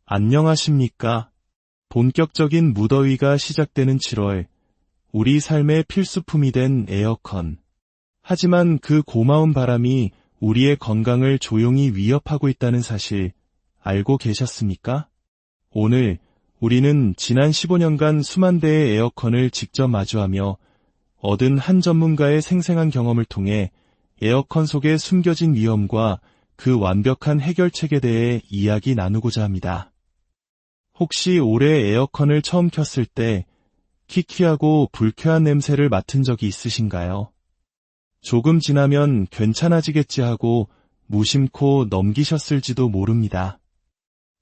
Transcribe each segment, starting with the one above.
안녕하십니까? 본격적인 무더위가 시작되는 7월, 우리 삶의 필수품이 된 에어컨. 하지만 그 고마운 바람이 우리의 건강을 조용히 위협하고 있다는 사실 알고 계셨습니까? 오늘 우리는 지난 15년간 수만 대의 에어컨을 직접 마주하며 얻은 한 전문가의 생생한 경험을 통해 에어컨 속에 숨겨진 위험과 그 완벽한 해결책에 대해 이야기 나누고자 합니다. 혹시 올해 에어컨을 처음 켰을 때 키키하고 불쾌한 냄새를 맡은 적이 있으신가요? 조금 지나면 괜찮아지겠지 하고 무심코 넘기셨을지도 모릅니다.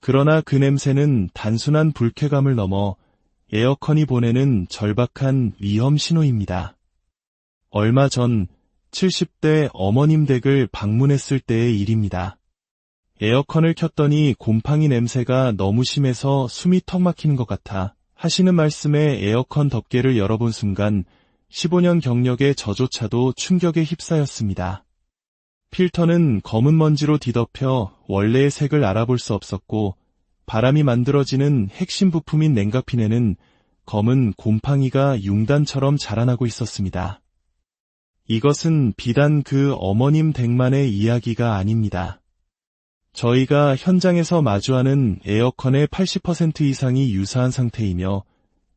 그러나 그 냄새는 단순한 불쾌감을 넘어 에어컨이 보내는 절박한 위험 신호입니다. 얼마 전 70대 어머님 댁을 방문했을 때의 일입니다. 에어컨을 켰더니 곰팡이 냄새가 너무 심해서 숨이 턱 막히는 것 같아 하시는 말씀에 에어컨 덮개를 열어본 순간 15년 경력의 저조차도 충격에 휩싸였습니다. 필터는 검은 먼지로 뒤덮여 원래의 색을 알아볼 수 없었고 바람이 만들어지는 핵심 부품인 냉각핀에는 검은 곰팡이가 융단처럼 자라나고 있었습니다. 이것은 비단 그 어머님 댁만의 이야기가 아닙니다. 저희가 현장에서 마주하는 에어컨의 80% 이상이 유사한 상태이며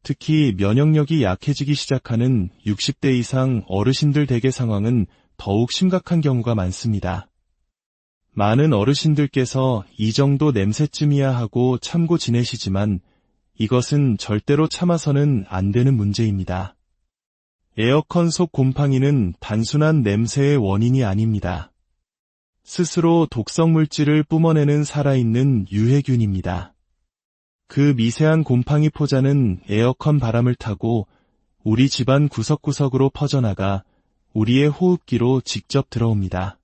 특히 면역력이 약해지기 시작하는 60대 이상 어르신들 댁의 상황은 더욱 심각한 경우가 많습니다. 많은 어르신들께서 이 정도 냄새쯤이야 하고 참고 지내시지만 이것은 절대로 참아서는 안 되는 문제입니다. 에어컨 속 곰팡이는 단순한 냄새의 원인이 아닙니다. 스스로 독성 물질을 뿜어내는 살아있는 유해균입니다. 그 미세한 곰팡이 포자는 에어컨 바람을 타고 우리 집안 구석구석으로 퍼져나가 우리의 호흡기로 직접 들어옵니다.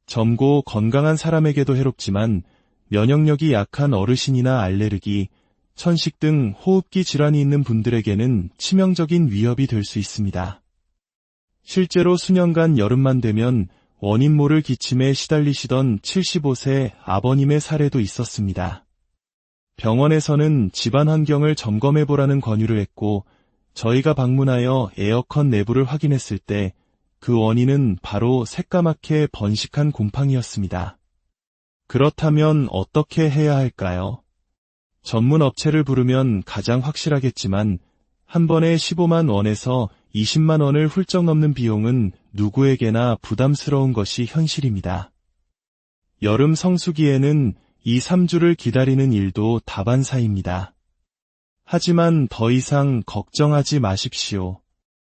젊고 건강한 사람에게도 해롭지만 면역력이 약한 어르신이나 알레르기, 천식 등 호흡기 질환이 있는 분들에게는 치명적인 위협이 될 수 있습니다. 실제로 수년간 여름만 되면 원인 모를 기침에 시달리시던 75세 아버님의 사례도 있었습니다. 병원에서는 집안 환경을 점검해보라는 권유를 했고 저희가 방문하여 에어컨 내부를 확인했을 때 그 원인은 바로 새까맣게 번식한 곰팡이였습니다. 그렇다면 어떻게 해야 할까요? 전문 업체를 부르면 가장 확실하겠지만 한 번에 15만 원에서 20만 원을 훌쩍 넘는 비용은 누구에게나 부담스러운 것이 현실입니다. 여름 성수기에는 2, 3주를 기다리는 일도 다반사입니다. 하지만 더 이상 걱정하지 마십시오.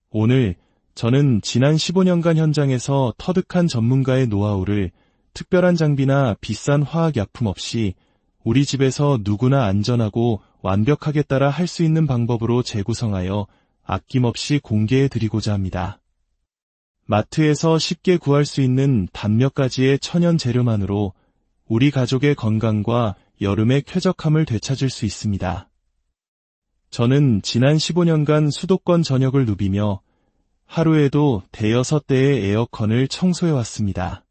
오늘 저는 지난 15년간 현장에서 터득한 전문가의 노하우를 특별한 장비나 비싼 화학약품 없이 우리 집에서 누구나 안전하고 완벽하게 따라 할 수 있는 방법으로 재구성하여 아낌없이 공개해드리고자 합니다. 마트에서 쉽게 구할 수 있는 단 몇 가지의 천연 재료만으로 우리 가족의 건강과 여름의 쾌적함을 되찾을 수 있습니다. 저는 지난 15년간 수도권 전역을 누비며 하루에도 대여섯 대의 에어컨을 청소해왔습니다.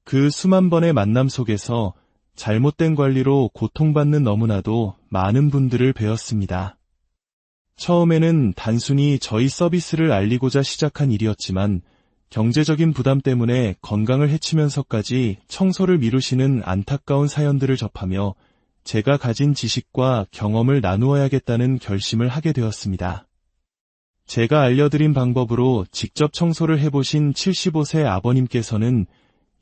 그 수만 번의 만남 속에서 잘못된 관리로 고통받는 너무나도 많은 분들을 배웠습니다. 처음에는 단순히 저희 서비스를 알리고자 시작한 일이었지만 경제적인 부담 때문에 건강을 해치면서까지 청소를 미루시는 안타까운 사연들을 접하며 제가 가진 지식과 경험을 나누어야겠다는 결심을 하게 되었습니다. 제가 알려드린 방법으로 직접 청소를 해보신 75세 아버님께서는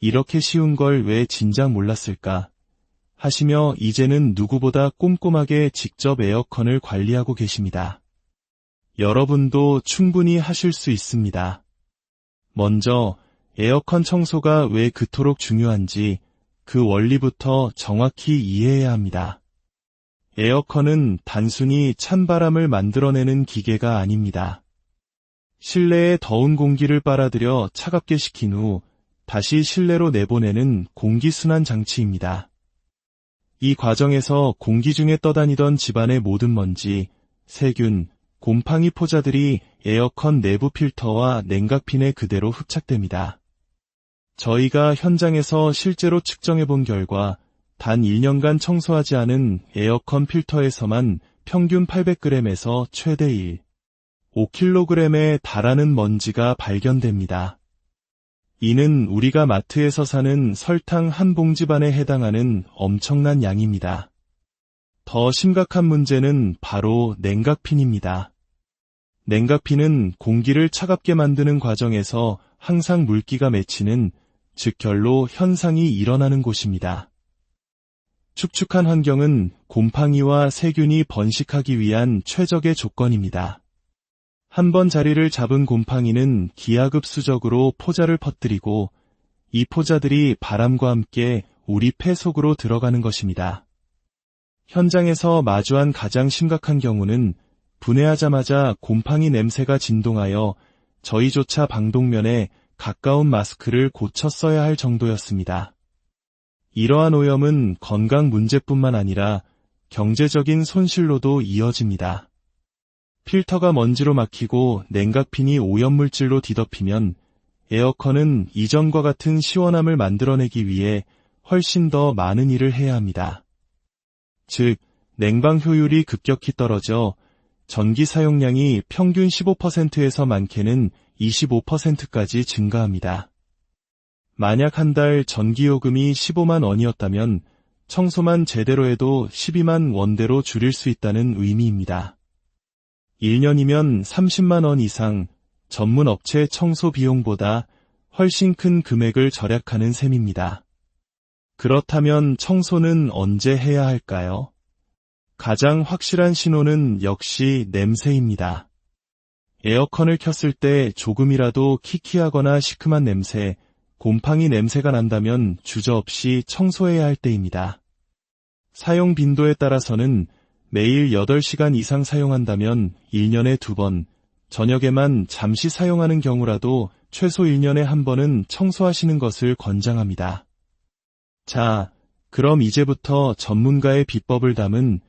이렇게 쉬운 걸 왜 진작 몰랐을까 하시며 이제는 누구보다 꼼꼼하게 직접 에어컨을 관리하고 계십니다. 여러분도 충분히 하실 수 있습니다. 먼저 에어컨 청소가 왜 그토록 중요한지 그 원리부터 정확히 이해해야 합니다. 에어컨은 단순히 찬바람을 만들어내는 기계가 아닙니다. 실내에 더운 공기를 빨아들여 차갑게 식힌 후 다시 실내로 내보내는 공기순환 장치입니다. 이 과정에서 공기 중에 떠다니던 집안의 모든 먼지, 세균, 곰팡이 포자들이 에어컨 내부 필터와 냉각핀에 그대로 흡착됩니다. 저희가 현장에서 실제로 측정해 본 결과 단 1년간 청소하지 않은 에어컨 필터에서만 평균 800g에서 최대 5kg에 달하는 먼지가 발견됩니다. 이는 우리가 마트에서 사는 설탕 한 봉지 반에 해당하는 엄청난 양입니다. 더 심각한 문제는 바로 냉각핀입니다. 냉각핀은 공기를 차갑게 만드는 과정에서 항상 물기가 맺히는, 즉 결로 현상이 일어나는 곳입니다. 축축한 환경은 곰팡이와 세균이 번식하기 위한 최적의 조건입니다. 한번 자리를 잡은 곰팡이는 기하급수적으로 포자를 퍼뜨리고 이 포자들이 바람과 함께 우리 폐 속으로 들어가는 것입니다. 현장에서 마주한 가장 심각한 경우는 분해하자마자 곰팡이 냄새가 진동하여 저희조차 방독면에 가까운 마스크를 고쳐 써야 할 정도였습니다. 이러한 오염은 건강 문제뿐만 아니라 경제적인 손실로도 이어집니다. 필터가 먼지로 막히고 냉각핀이 오염물질로 뒤덮이면 에어컨은 이전과 같은 시원함을 만들어내기 위해 훨씬 더 많은 일을 해야 합니다. 즉, 냉방 효율이 급격히 떨어져 전기 사용량이 평균 15%에서 많게는 25%까지 증가합니다. 만약 한 달 전기요금이 15만 원이었다면 청소만 제대로 해도 12만 원대로 줄일 수 있다는 의미입니다. 1년이면 30만 원 이상, 전문 업체 청소 비용보다 훨씬 큰 금액을 절약하는 셈입니다. 그렇다면 청소는 언제 해야 할까요? 가장 확실한 신호는 역시 냄새입니다. 에어컨을 켰을 때 조금이라도 키키하거나 시큼한 냄새, 곰팡이 냄새가 난다면 주저없이 청소해야 할 때입니다. 사용 빈도에 따라서는 매일 8시간 이상 사용한다면 1년에 2번, 저녁에만 잠시 사용하는 경우라도 최소 1년에 1번은 청소하시는 것을 권장합니다. 자, 그럼 이제부터 전문가의 비법을 담은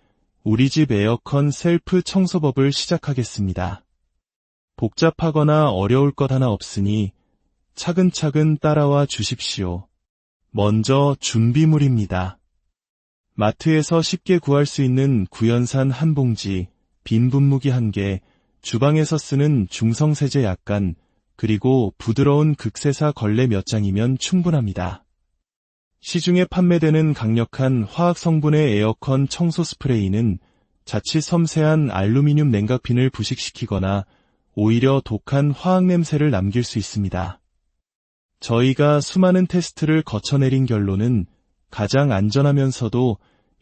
우리 집 에어컨 셀프 청소법을 시작하겠습니다. 복잡하거나 어려울 것 하나 없으니 차근차근 따라와 주십시오. 먼저 준비물입니다. 마트에서 쉽게 구할 수 있는 구연산 한 봉지, 빈 분무기 1개, 주방에서 쓰는 중성세제 약간, 그리고 부드러운 극세사 걸레 몇 장이면 충분합니다. 시중에 판매되는 강력한 화학 성분의 에어컨 청소 스프레이는 자칫 섬세한 알루미늄 냉각핀을 부식시키거나 오히려 독한 화학 냄새를 남길 수 있습니다. 저희가 수많은 테스트를 거쳐내린 결론은 가장 안전하면서도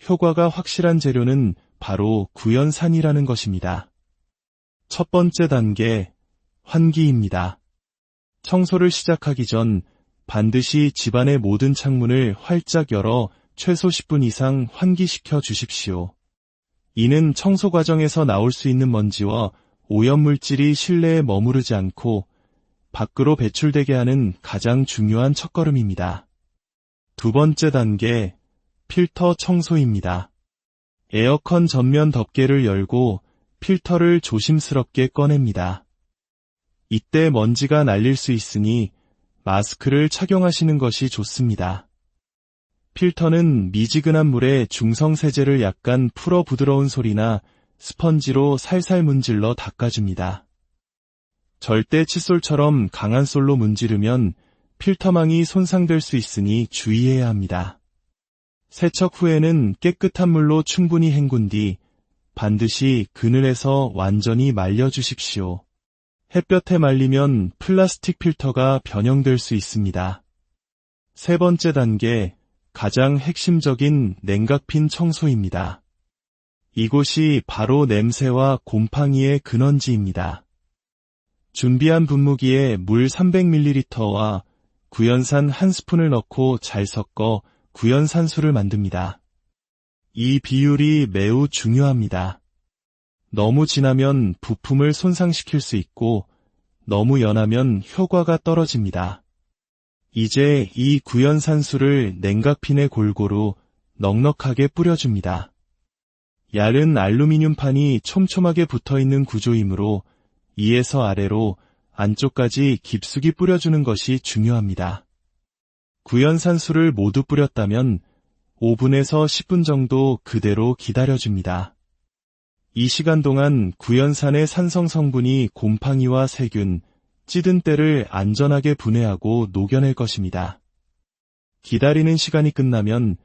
효과가 확실한 재료는 바로 구연산이라는 것입니다. 첫 번째 단계, 환기입니다. 청소를 시작하기 전 반드시 집안의 모든 창문을 활짝 열어 최소 10분 이상 환기시켜 주십시오. 이는 청소 과정에서 나올 수 있는 먼지와 오염물질이 실내에 머무르지 않고 밖으로 배출되게 하는 가장 중요한 첫걸음입니다. 두 번째 단계, 필터 청소입니다. 에어컨 전면 덮개를 열고 필터를 조심스럽게 꺼냅니다. 이때 먼지가 날릴 수 있으니 마스크를 착용하시는 것이 좋습니다. 필터는 미지근한 물에 중성세제를 약간 풀어 부드러운 솔이나 스펀지로 살살 문질러 닦아줍니다. 절대 칫솔처럼 강한 솔로 문지르면 필터망이 손상될 수 있으니 주의해야 합니다. 세척 후에는 깨끗한 물로 충분히 헹군 뒤 반드시 그늘에서 완전히 말려주십시오. 햇볕에 말리면 플라스틱 필터가 변형될 수 있습니다. 세 번째 단계, 가장 핵심적인 냉각핀 청소입니다. 이곳이 바로 냄새와 곰팡이의 근원지입니다. 준비한 분무기에 물 300ml와 구연산 1스푼을 넣고 잘 섞어 구연산수를 만듭니다. 이 비율이 매우 중요합니다. 너무 진하면 부품을 손상시킬 수 있고 너무 연하면 효과가 떨어집니다. 이제 이 구연산수를 냉각핀에 골고루 넉넉하게 뿌려줍니다. 얇은 알루미늄 판이 촘촘하게 붙어있는 구조이므로 위에서 아래로 안쪽까지 깊숙이 뿌려주는 것이 중요합니다. 구연산수를 모두 뿌렸다면 5분에서 10분 정도 그대로 기다려줍니다. 이 시간 동안 구연산의 산성 성분이 곰팡이와 세균, 찌든 때를 안전하게 분해하고 녹여낼 것입니다. 기다리는 시간이 끝나면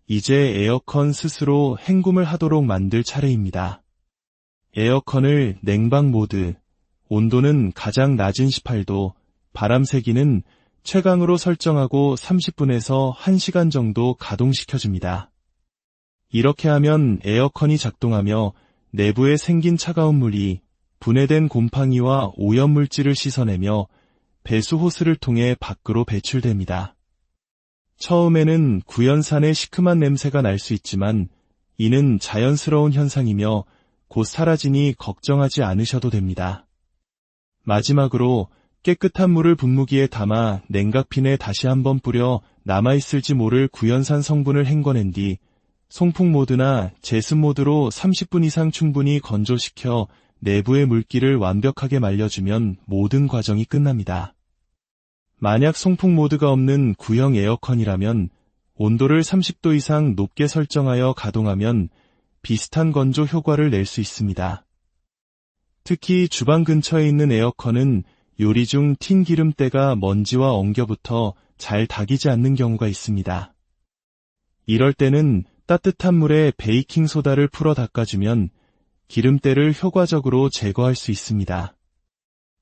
이제 에어컨 스스로 헹굼을 하도록 만들 차례입니다. 에어컨을 냉방 모드, 온도는 가장 낮은 18도, 바람 세기는 최강으로 설정하고 30분에서 1시간 정도 가동시켜줍니다. 이렇게 하면 에어컨이 작동하며 내부에 생긴 차가운 물이 분해된 곰팡이와 오염물질을 씻어내며 배수 호스를 통해 밖으로 배출됩니다. 처음에는 구연산의 시큼한 냄새가 날 수 있지만 이는 자연스러운 현상이며 곧 사라지니 걱정하지 않으셔도 됩니다. 마지막으로 깨끗한 물을 분무기에 담아 냉각핀에 다시 한번 뿌려 남아있을지 모를 구연산 성분을 헹궈낸 뒤 송풍 모드나 제습 모드로 30분 이상 충분히 건조시켜 내부의 물기를 완벽하게 말려주면 모든 과정이 끝납니다. 만약 송풍 모드가 없는 구형 에어컨이라면 온도를 30도 이상 높게 설정하여 가동하면 비슷한 건조 효과를 낼 수 있습니다. 특히 주방 근처에 있는 에어컨은 요리 중 튄 기름때가 먼지와 엉겨붙어 잘 닦이지 않는 경우가 있습니다. 이럴 때는 따뜻한 물에 베이킹소다를 풀어 닦아주면 기름때를 효과적으로 제거할 수 있습니다.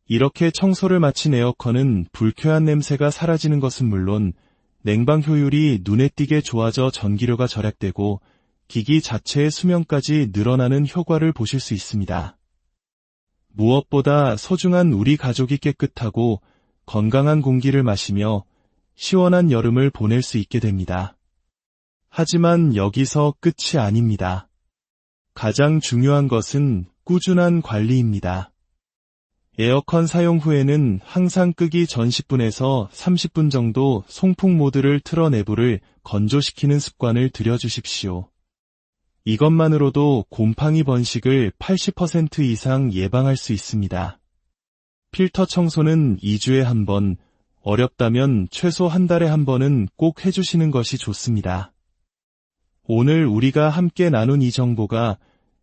이렇게 청소를 마친 에어컨은 불쾌한 냄새가 사라지는 것은 물론 냉방 효율이 눈에 띄게 좋아져 전기료가 절약되고 기기 자체의 수명까지 늘어나는 효과를 보실 수 있습니다. 무엇보다 소중한 우리 가족이 깨끗하고 건강한 공기를 마시며 시원한 여름을 보낼 수 있게 됩니다. 하지만 여기서 끝이 아닙니다. 가장 중요한 것은 꾸준한 관리입니다. 에어컨 사용 후에는 항상 끄기 전 10분에서 30분 정도 송풍 모드를 틀어 내부를 건조시키는 습관을 들여주십시오. 이것만으로도 곰팡이 번식을 80% 이상 예방할 수 있습니다. 필터 청소는 2주에 한 번, 어렵다면 최소 한 달에 한 번은 꼭 해주시는 것이 좋습니다. 오늘 우리가 함께 나눈 이 정보가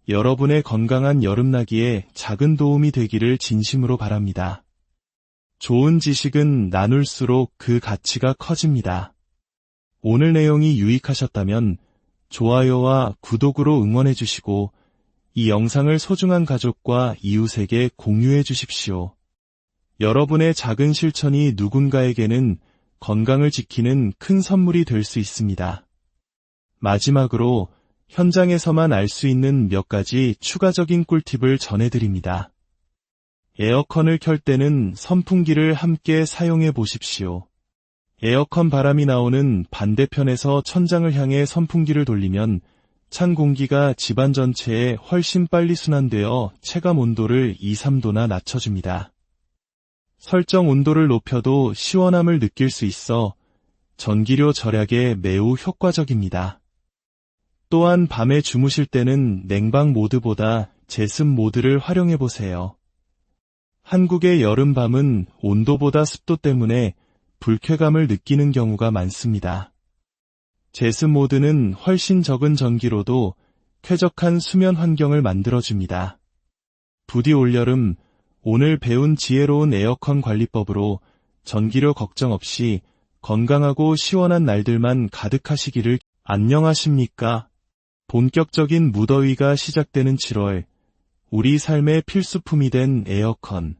여러분의 건강한 여름나기에 작은 도움이 되기를 진심으로 바랍니다. 좋은 지식은 나눌수록 그 가치가 커집니다. 오늘 내용이 유익하셨다면 좋아요와 구독으로 응원해 주시고 이 영상을 소중한 가족과 이웃에게 공유해 주십시오. 여러분의 작은 실천이 누군가에게는 건강을 지키는 큰 선물이 될 수 있습니다. 마지막으로 현장에서만 알 수 있는 몇 가지 추가적인 꿀팁을 전해드립니다. 에어컨을 켤 때는 선풍기를 함께 사용해 보십시오. 에어컨 바람이 나오는 반대편에서 천장을 향해 선풍기를 돌리면 찬 공기가 집안 전체에 훨씬 빨리 순환되어 체감 온도를 2~3도나 낮춰줍니다. 설정 온도를 높여도 시원함을 느낄 수 있어 전기료 절약에 매우 효과적입니다. 또한 밤에 주무실 때는 냉방 모드보다 제습 모드를 활용해 보세요. 한국의 여름밤은 온도보다 습도 때문에 불쾌감을 느끼는 경우가 많습니다. 제습 모드는 훨씬 적은 전기로도 쾌적한 수면 환경을 만들어줍니다. 부디 올여름 오늘 배운 지혜로운 에어컨 관리법으로 전기료 걱정 없이 건강하고 시원한 날들만 가득하시기를. 안녕하십니까? 본격적인 무더위가 시작되는 7월, 우리 삶의 필수품이 된 에어컨.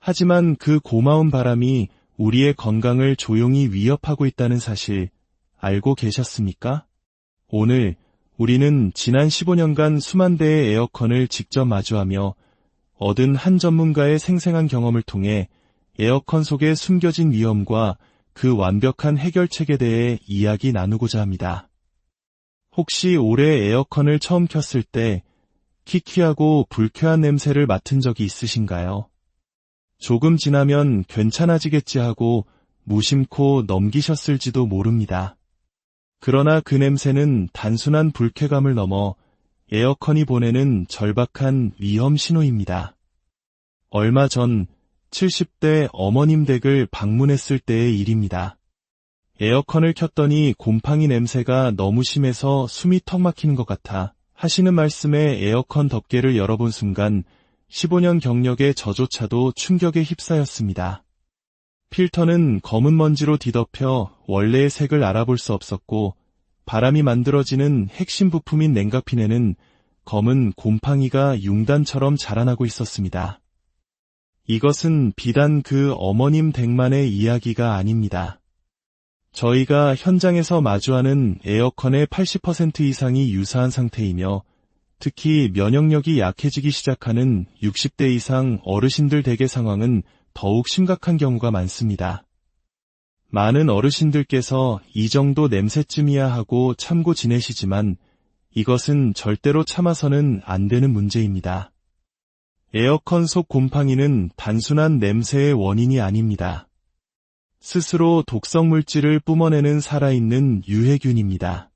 하지만 그 고마운 바람이 우리의 건강을 조용히 위협하고 있다는 사실 알고 계셨습니까? 오늘 우리는 지난 15년간 수만 대의 에어컨을 직접 마주하며 얻은 한 전문가의 생생한 경험을 통해 에어컨 속에 숨겨진 위험과 그 완벽한 해결책에 대해 이야기 나누고자 합니다. 혹시 올해 에어컨을 처음 켰을 때 키키하고 불쾌한 냄새를 맡은 적이 있으신가요? 조금 지나면 괜찮아지겠지 하고 무심코 넘기셨을지도 모릅니다. 그러나 그 냄새는 단순한 불쾌감을 넘어 에어컨이 보내는 절박한 위험 신호입니다. 얼마 전 70대 어머님 댁을 방문했을 때의 일입니다. 에어컨을 켰더니 곰팡이 냄새가 너무 심해서 숨이 턱 막히는 것 같아 하시는 말씀에 에어컨 덮개를 열어본 순간 15년 경력의 저조차도 충격에 휩싸였습니다. 필터는 검은 먼지로 뒤덮여 원래의 색을 알아볼 수 없었고 바람이 만들어지는 핵심 부품인 냉각핀에는 검은 곰팡이가 융단처럼 자라나고 있었습니다. 이것은 비단 그 어머님 댁만의 이야기가 아닙니다. 저희가 현장에서 마주하는 에어컨의 80% 이상이 유사한 상태이며 특히 면역력이 약해지기 시작하는 60대 이상 어르신들 댁의 상황은 더욱 심각한 경우가 많습니다. 많은 어르신들께서 이 정도 냄새쯤이야 하고 참고 지내시지만 이것은 절대로 참아서는 안 되는 문제입니다. 에어컨 속 곰팡이는 단순한 냄새의 원인이 아닙니다. 스스로 독성 물질을 뿜어내는 살아있는 유해균입니다.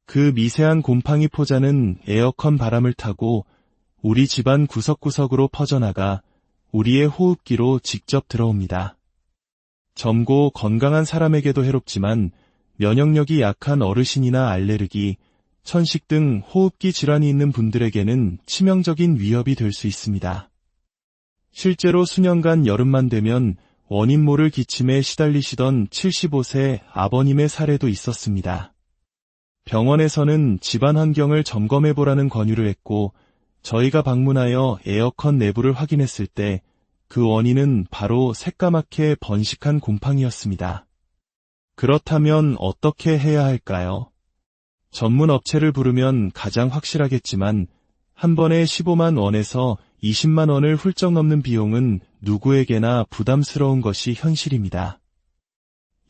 그 미세한 곰팡이 포자는 에어컨 바람을 타고 우리 집안 구석구석으로 퍼져나가 우리의 호흡기로 직접 들어옵니다. 젊고 건강한 사람에게도 해롭지만 면역력이 약한 어르신이나 알레르기, 천식 등 호흡기 질환이 있는 분들에게는 치명적인 위협이 될 수 있습니다. 실제로 수년간 여름만 되면 원인 모를 기침에 시달리시던 75세 아버님의 사례도 있었습니다. 병원에서는 집안 환경을 점검해보라는 권유를 했고 저희가 방문하여 에어컨 내부를 확인했을 때 그 원인은 바로 새까맣게 번식한 곰팡이였습니다. 그렇다면 어떻게 해야 할까요? 전문 업체를 부르면 가장 확실하겠지만 한 번에 15만 원에서 20만 원을 훌쩍 넘는 비용은 누구에게나 부담스러운 것이 현실입니다.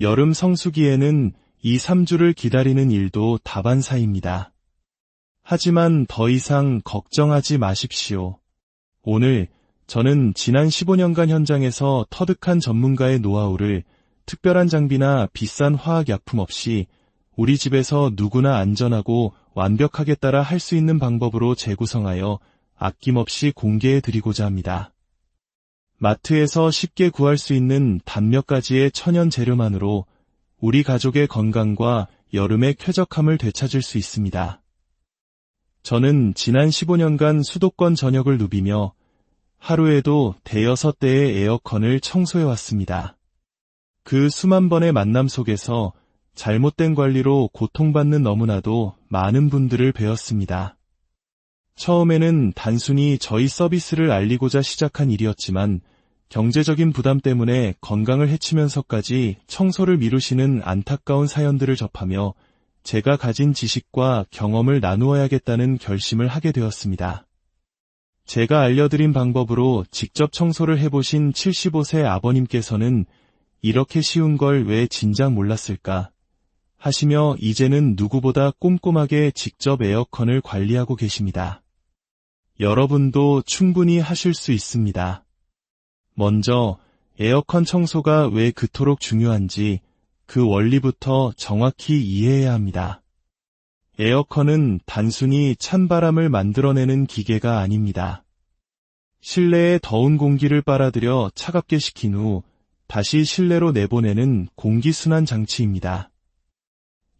여름 성수기에는 2, 3주를 기다리는 일도 다반사입니다. 하지만 더 이상 걱정하지 마십시오. 오늘 저는 지난 15년간 현장에서 터득한 전문가의 노하우를 특별한 장비나 비싼 화학약품 없이 우리 집에서 누구나 안전하고 완벽하게 따라 할 수 있는 방법으로 재구성하여 아낌없이 공개해드리고자 합니다. 마트에서 쉽게 구할 수 있는 단 몇 가지의 천연 재료만으로 우리 가족의 건강과 여름의 쾌적함을 되찾을 수 있습니다. 저는 지난 15년간 수도권 전역을 누비며 하루에도 대여섯 대의 에어컨을 청소해왔습니다. 그 수만 번의 만남 속에서 잘못된 관리로 고통받는 너무나도 많은 분들을 배웠습니다. 처음에는 단순히 저희 서비스를 알리고자 시작한 일이었지만 경제적인 부담 때문에 건강을 해치면서까지 청소를 미루시는 안타까운 사연들을 접하며 제가 가진 지식과 경험을 나누어야겠다는 결심을 하게 되었습니다. 제가 알려드린 방법으로 직접 청소를 해보신 75세 아버님께서는 이렇게 쉬운 걸 왜 진작 몰랐을까 하시며 이제는 누구보다 꼼꼼하게 직접 에어컨을 관리하고 계십니다. 여러분도 충분히 하실 수 있습니다. 먼저 에어컨 청소가 왜 그토록 중요한지 그 원리부터 정확히 이해해야 합니다. 에어컨은 단순히 찬바람을 만들어내는 기계가 아닙니다. 실내에 더운 공기를 빨아들여 차갑게 식힌 후 다시 실내로 내보내는 공기순환 장치입니다.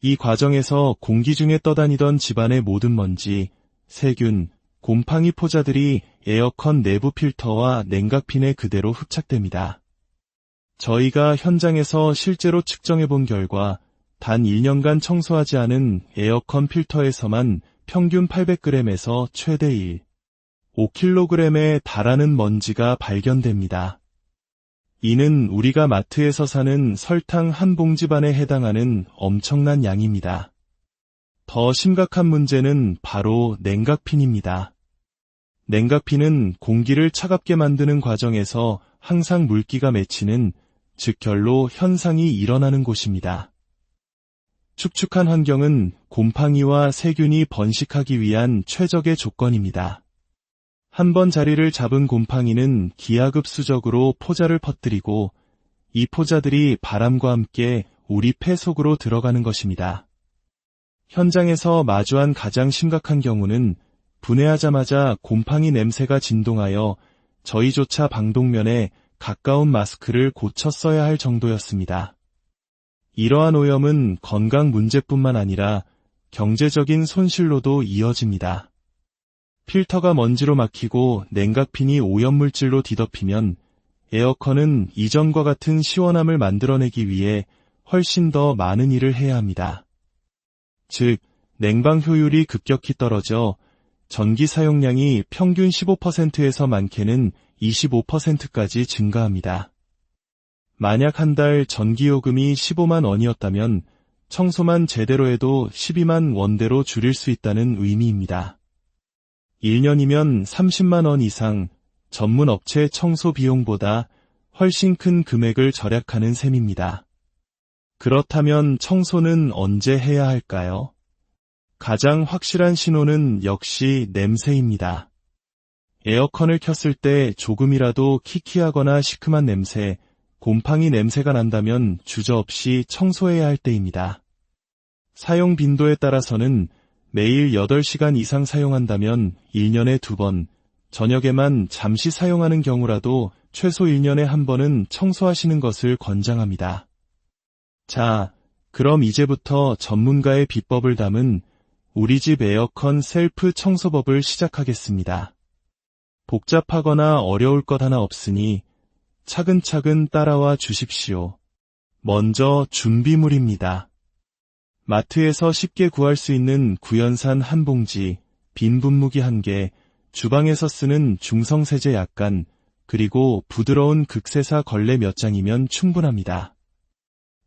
이 과정에서 공기 중에 떠다니던 집안의 모든 먼지, 세균, 곰팡이 포자들이 에어컨 내부 필터와 냉각핀에 그대로 흡착됩니다. 저희가 현장에서 실제로 측정해본 결과 단 1년간 청소하지 않은 에어컨 필터에서만 평균 800g에서 최대 5kg에 달하는 먼지가 발견됩니다. 이는 우리가 마트에서 사는 설탕 한 봉지 반에 해당하는 엄청난 양입니다. 더 심각한 문제는 바로 냉각핀입니다. 냉각핀은 공기를 차갑게 만드는 과정에서 항상 물기가 맺히는 즉결로 현상이 일어나는 곳입니다. 축축한 환경은 곰팡이와 세균이 번식하기 위한 최적의 조건입니다. 한 번 자리를 잡은 곰팡이는 기하급수적으로 포자를 퍼뜨리고 이 포자들이 바람과 함께 우리 폐 속으로 들어가는 것입니다. 현장에서 마주한 가장 심각한 경우는 분해하자마자 곰팡이 냄새가 진동하여 저희조차 방독면에 가까운 마스크를 고쳐 써야 할 정도였습니다. 이러한 오염은 건강 문제뿐만 아니라 경제적인 손실로도 이어집니다. 필터가 먼지로 막히고 냉각핀이 오염물질로 뒤덮이면 에어컨은 이전과 같은 시원함을 만들어내기 위해 훨씬 더 많은 일을 해야 합니다. 즉, 냉방 효율이 급격히 떨어져 전기 사용량이 평균 15%에서 많게는 25%까지 증가합니다. 만약 한 달 전기요금이 15만 원이었다면 청소만 제대로 해도 12만 원대로 줄일 수 있다는 의미입니다. 1년이면 30만 원 이상 전문 업체 청소 비용보다 훨씬 큰 금액을 절약하는 셈입니다. 그렇다면 청소는 언제 해야 할까요? 가장 확실한 신호는 역시 냄새입니다. 에어컨을 켰을 때 조금이라도 키키하거나 시큼한 냄새, 곰팡이 냄새가 난다면 주저없이 청소해야 할 때입니다. 사용 빈도에 따라서는 매일 8시간 이상 사용한다면 1년에 2번, 저녁에만 잠시 사용하는 경우라도 최소 1년에 1번은 청소하시는 것을 권장합니다. 자, 그럼 이제부터 전문가의 비법을 담은 우리 집 에어컨 셀프 청소법을 시작하겠습니다. 복잡하거나 어려울 것 하나 없으니 차근차근 따라와 주십시오. 먼저 준비물입니다. 마트에서 쉽게 구할 수 있는 구연산 한 봉지, 빈 분무기 1개, 주방에서 쓰는 중성세제 약간, 그리고 부드러운 극세사 걸레 몇 장이면 충분합니다.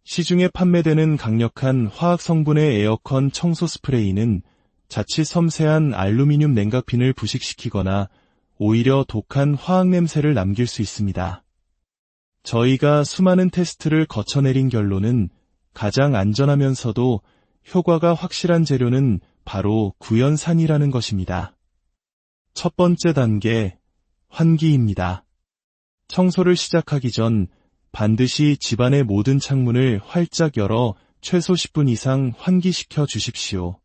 시중에 판매되는 강력한 화학 성분의 에어컨 청소 스프레이는 자칫 섬세한 알루미늄 냉각핀을 부식시키거나 오히려 독한 화학 냄새를 남길 수 있습니다. 저희가 수많은 테스트를 거쳐내린 결론은 가장 안전하면서도 효과가 확실한 재료는 바로 구연산이라는 것입니다. 첫 번째 단계, 환기입니다. 청소를 시작하기 전 반드시 집안의 모든 창문을 활짝 열어 최소 10분 이상 환기시켜 주십시오.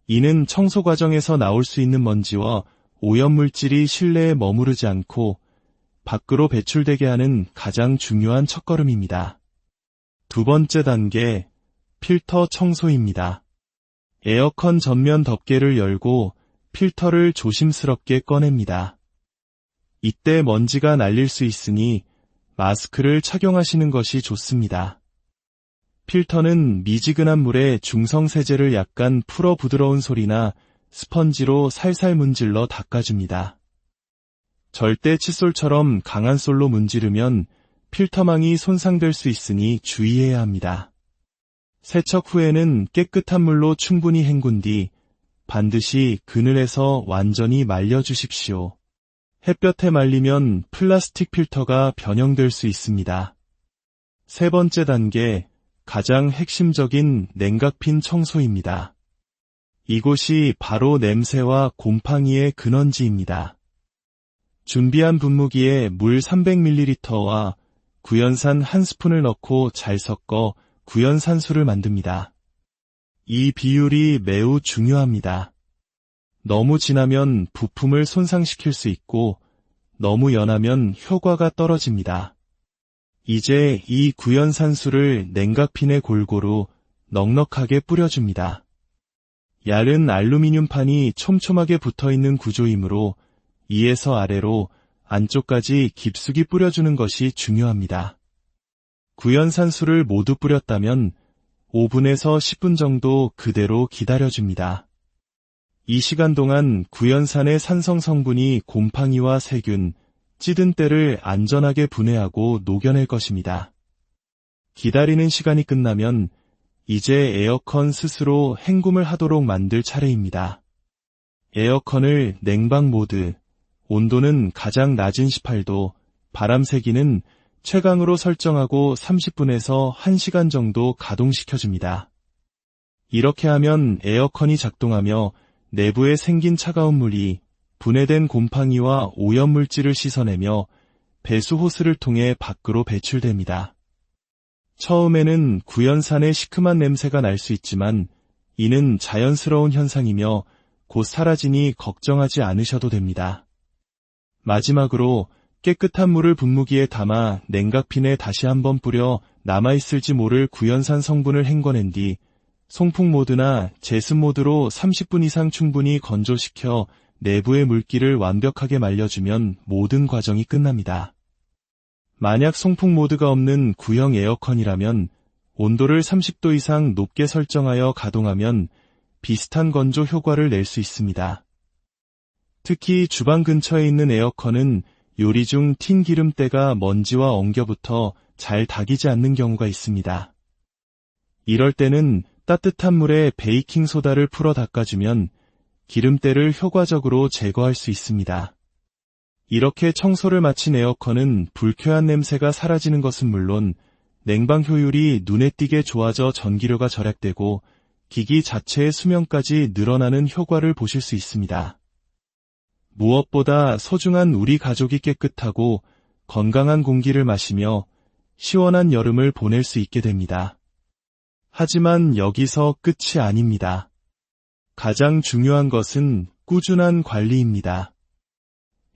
이는 청소 과정에서 나올 수 있는 먼지와 오염물질이 실내에 머무르지 않고 밖으로 배출되게 하는 가장 중요한 첫걸음입니다. 두 번째 단계, 필터 청소입니다. 에어컨 전면 덮개를 열고 필터를 조심스럽게 꺼냅니다. 이때 먼지가 날릴 수 있으니 마스크를 착용하시는 것이 좋습니다. 필터는 미지근한 물에 중성세제를 약간 풀어 부드러운 솔이나 스펀지로 살살 문질러 닦아줍니다. 절대 칫솔처럼 강한 솔로 문지르면 필터망이 손상될 수 있으니 주의해야 합니다. 세척 후에는 깨끗한 물로 충분히 헹군 뒤 반드시 그늘에서 완전히 말려주십시오. 햇볕에 말리면 플라스틱 필터가 변형될 수 있습니다. 세 번째 단계, 가장 핵심적인 냉각핀 청소입니다. 이곳이 바로 냄새와 곰팡이의 근원지입니다. 준비한 분무기에 물 300ml와 구연산 1스푼을 넣고 잘 섞어 구연산수를 만듭니다. 이 비율이 매우 중요합니다. 너무 진하면 부품을 손상시킬 수 있고 너무 연하면 효과가 떨어집니다. 이제 이 구연산수를 냉각핀에 골고루 넉넉하게 뿌려줍니다. 얇은 알루미늄판이 촘촘하게 붙어있는 구조이므로 위에서 아래로 안쪽까지 깊숙이 뿌려주는 것이 중요합니다. 구연산수를 모두 뿌렸다면 5분에서 10분 정도 그대로 기다려줍니다. 이 시간 동안 구연산의 산성 성분이 곰팡이와 세균, 찌든 때를 안전하게 분해하고 녹여낼 것입니다. 기다리는 시간이 끝나면 이제 에어컨 스스로 헹굼을 하도록 만들 차례입니다. 에어컨을 냉방 모드, 온도는 가장 낮은 18도, 바람 세기는 최강으로 설정하고 30분에서 1시간 정도 가동시켜줍니다. 이렇게 하면 에어컨이 작동하며 내부에 생긴 차가운 물이 분해된 곰팡이와 오염물질을 씻어내며 배수 호스를 통해 밖으로 배출됩니다. 처음에는 구연산의 시큼한 냄새가 날 수 있지만 이는 자연스러운 현상이며 곧 사라지니 걱정하지 않으셔도 됩니다. 마지막으로 깨끗한 물을 분무기에 담아 냉각핀에 다시 한번 뿌려 남아있을지 모를 구연산 성분을 헹궈낸 뒤 송풍 모드나 제습 모드로 30분 이상 충분히 건조시켜 내부의 물기를 완벽하게 말려주면 모든 과정이 끝납니다. 만약 송풍 모드가 없는 구형 에어컨이라면 온도를 30도 이상 높게 설정하여 가동하면 비슷한 건조 효과를 낼 수 있습니다. 특히 주방 근처에 있는 에어컨은 요리 중 튄 기름때가 먼지와 엉겨붙어 잘 닦이지 않는 경우가 있습니다. 이럴 때는 따뜻한 물에 베이킹소다를 풀어 닦아주면 기름때를 효과적으로 제거할 수 있습니다. 이렇게 청소를 마친 에어컨은 불쾌한 냄새가 사라지는 것은 물론 냉방 효율이 눈에 띄게 좋아져 전기료가 절약되고 기기 자체의 수명까지 늘어나는 효과를 보실 수 있습니다. 무엇보다 소중한 우리 가족이 깨끗하고 건강한 공기를 마시며 시원한 여름을 보낼 수 있게 됩니다. 하지만 여기서 끝이 아닙니다. 가장 중요한 것은 꾸준한 관리입니다.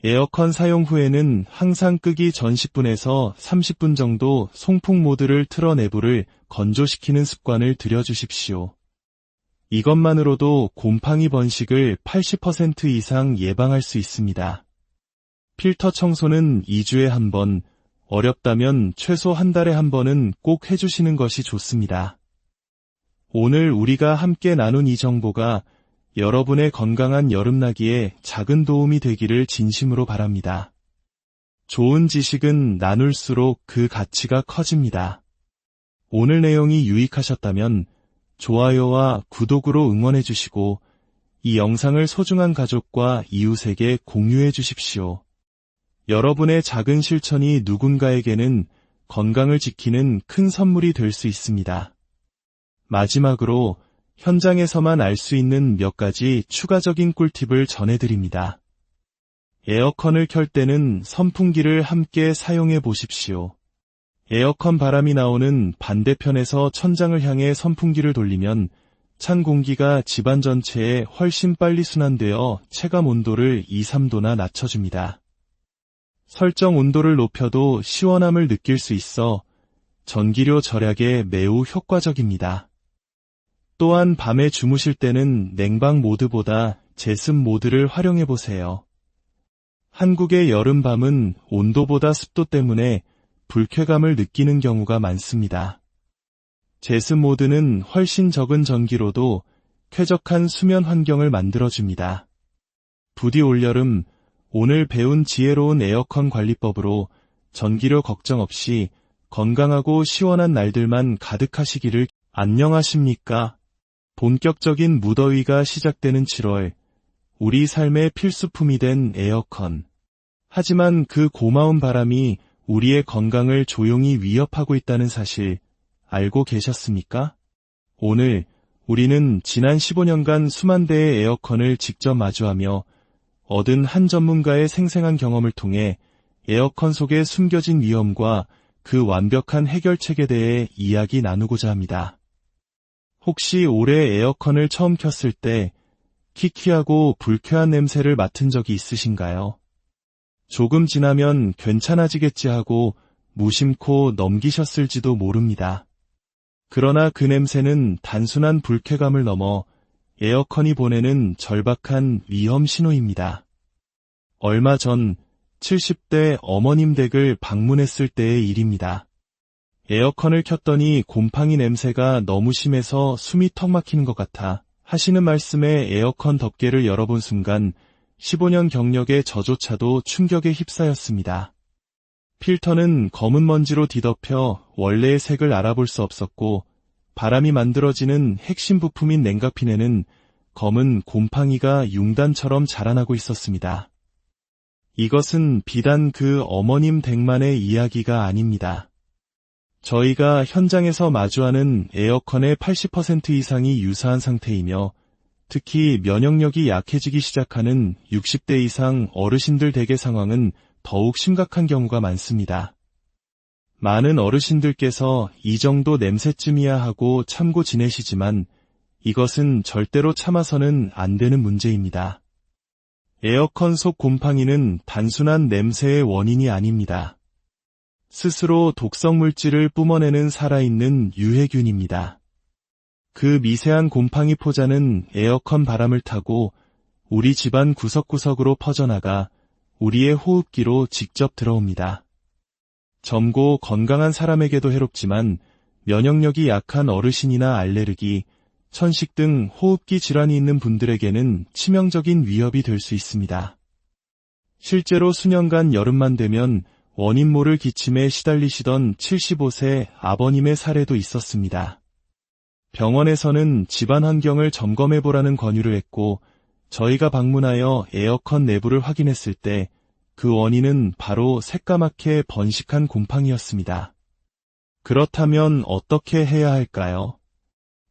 에어컨 사용 후에는 항상 끄기 전 10분에서 30분 정도 송풍 모드를 틀어 내부를 건조시키는 습관을 들여주십시오. 이것만으로도 곰팡이 번식을 80% 이상 예방할 수 있습니다. 필터 청소는 2주에 한 번, 어렵다면 최소 한 달에 한 번은 꼭 해주시는 것이 좋습니다. 오늘 우리가 함께 나눈 이 정보가 여러분의 건강한 여름나기에 작은 도움이 되기를 진심으로 바랍니다. 좋은 지식은 나눌수록 그 가치가 커집니다. 오늘 내용이 유익하셨다면 좋아요와 구독으로 응원해 주시고 이 영상을 소중한 가족과 이웃에게 공유해 주십시오. 여러분의 작은 실천이 누군가에게는 건강을 지키는 큰 선물이 될 수 있습니다. 마지막으로 현장에서만 알 수 있는 몇 가지 추가적인 꿀팁을 전해드립니다. 에어컨을 켤 때는 선풍기를 함께 사용해 보십시오. 에어컨 바람이 나오는 반대편에서 천장을 향해 선풍기를 돌리면 찬 공기가 집안 전체에 훨씬 빨리 순환되어 체감 온도를 2~3도나 낮춰줍니다. 설정 온도를 높여도 시원함을 느낄 수 있어 전기료 절약에 매우 효과적입니다. 또한 밤에 주무실 때는 냉방 모드보다 제습 모드를 활용해보세요. 한국의 여름밤은 온도보다 습도 때문에 불쾌감을 느끼는 경우가 많습니다. 제습 모드는 훨씬 적은 전기로도 쾌적한 수면 환경을 만들어줍니다. 부디 올여름 오늘 배운 지혜로운 에어컨 관리법으로 전기료 걱정 없이 건강하고 시원한 날들만 가득하시기를. 안녕하십니까? 본격적인 무더위가 시작되는 7월, 우리 삶의 필수품이 된 에어컨. 하지만 그 고마운 바람이 우리의 건강을 조용히 위협하고 있다는 사실 알고 계셨습니까? 오늘 우리는 지난 15년간 수만 대의 에어컨을 직접 마주하며 얻은 한 전문가의 생생한 경험을 통해 에어컨 속에 숨겨진 위험과 그 완벽한 해결책에 대해 이야기 나누고자 합니다. 혹시 올해 에어컨을 처음 켰을 때 키키하고 불쾌한 냄새를 맡은 적이 있으신가요? 조금 지나면 괜찮아지겠지 하고 무심코 넘기셨을지도 모릅니다. 그러나 그 냄새는 단순한 불쾌감을 넘어 에어컨이 보내는 절박한 위험 신호입니다. 얼마 전 70대 어머님 댁을 방문했을 때의 일입니다. 에어컨을 켰더니 곰팡이 냄새가 너무 심해서 숨이 턱 막히는 것 같아 하시는 말씀에 에어컨 덮개를 열어본 순간 15년 경력의 저조차도 충격에 휩싸였습니다. 필터는 검은 먼지로 뒤덮여 원래의 색을 알아볼 수 없었고 바람이 만들어지는 핵심 부품인 냉각핀에는 검은 곰팡이가 융단처럼 자라나고 있었습니다. 이것은 비단 그 어머님 댁만의 이야기가 아닙니다. 저희가 현장에서 마주하는 에어컨의 80% 이상이 유사한 상태이며 특히 면역력이 약해지기 시작하는 60대 이상 어르신들 댁의 상황은 더욱 심각한 경우가 많습니다. 많은 어르신들께서 이 정도 냄새쯤이야 하고 참고 지내시지만 이것은 절대로 참아서는 안 되는 문제입니다. 에어컨 속 곰팡이는 단순한 냄새의 원인이 아닙니다. 스스로 독성 물질을 뿜어내는 살아있는 유해균입니다. 그 미세한 곰팡이 포자는 에어컨 바람을 타고 우리 집안 구석구석으로 퍼져나가 우리의 호흡기로 직접 들어옵니다. 젊고 건강한 사람에게도 해롭지만 면역력이 약한 어르신이나 알레르기, 천식 등 호흡기 질환이 있는 분들에게는 치명적인 위협이 될 수 있습니다. 실제로 수년간 여름만 되면 원인 모를 기침에 시달리시던 75세 아버님의 사례도 있었습니다. 병원에서는 집안 환경을 점검해보라는 권유를 했고 저희가 방문하여 에어컨 내부를 확인했을 때 그 원인은 바로 새까맣게 번식한 곰팡이였습니다. 그렇다면 어떻게 해야 할까요?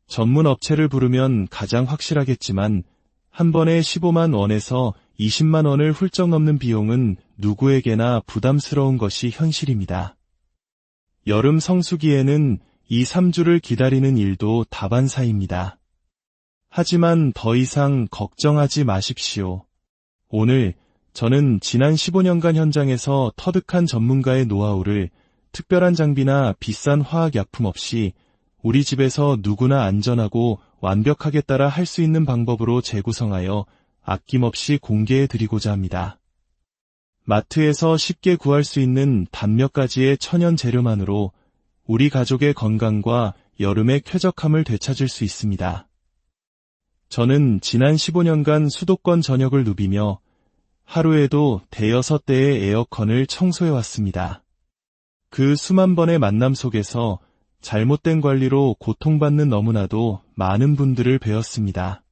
전문 업체를 부르면 가장 확실하겠지만 한 번에 15만 원에서 20만 원을 훌쩍 넘는 비용은 누구에게나 부담스러운 것이 현실입니다. 여름 성수기에는 2, 3주를 기다리는 일도 다반사입니다. 하지만 더 이상 걱정하지 마십시오. 오늘 저는 지난 15년간 현장에서 터득한 전문가의 노하우를 특별한 장비나 비싼 화학약품 없이 우리 집에서 누구나 안전하고 완벽하게 따라 할 수 있는 방법으로 재구성하여 아낌없이 공개해드리고자 합니다. 마트에서 쉽게 구할 수 있는 단 몇 가지의 천연 재료만으로 우리 가족의 건강과 여름의 쾌적함을 되찾을 수 있습니다. 저는 지난 15년간 수도권 전역을 누비며 하루에도 대여섯 대의 에어컨을 청소해왔습니다. 그 수만 번의 만남 속에서 잘못된 관리로 고통받는 너무나도 많은 분들을 배웠습니다.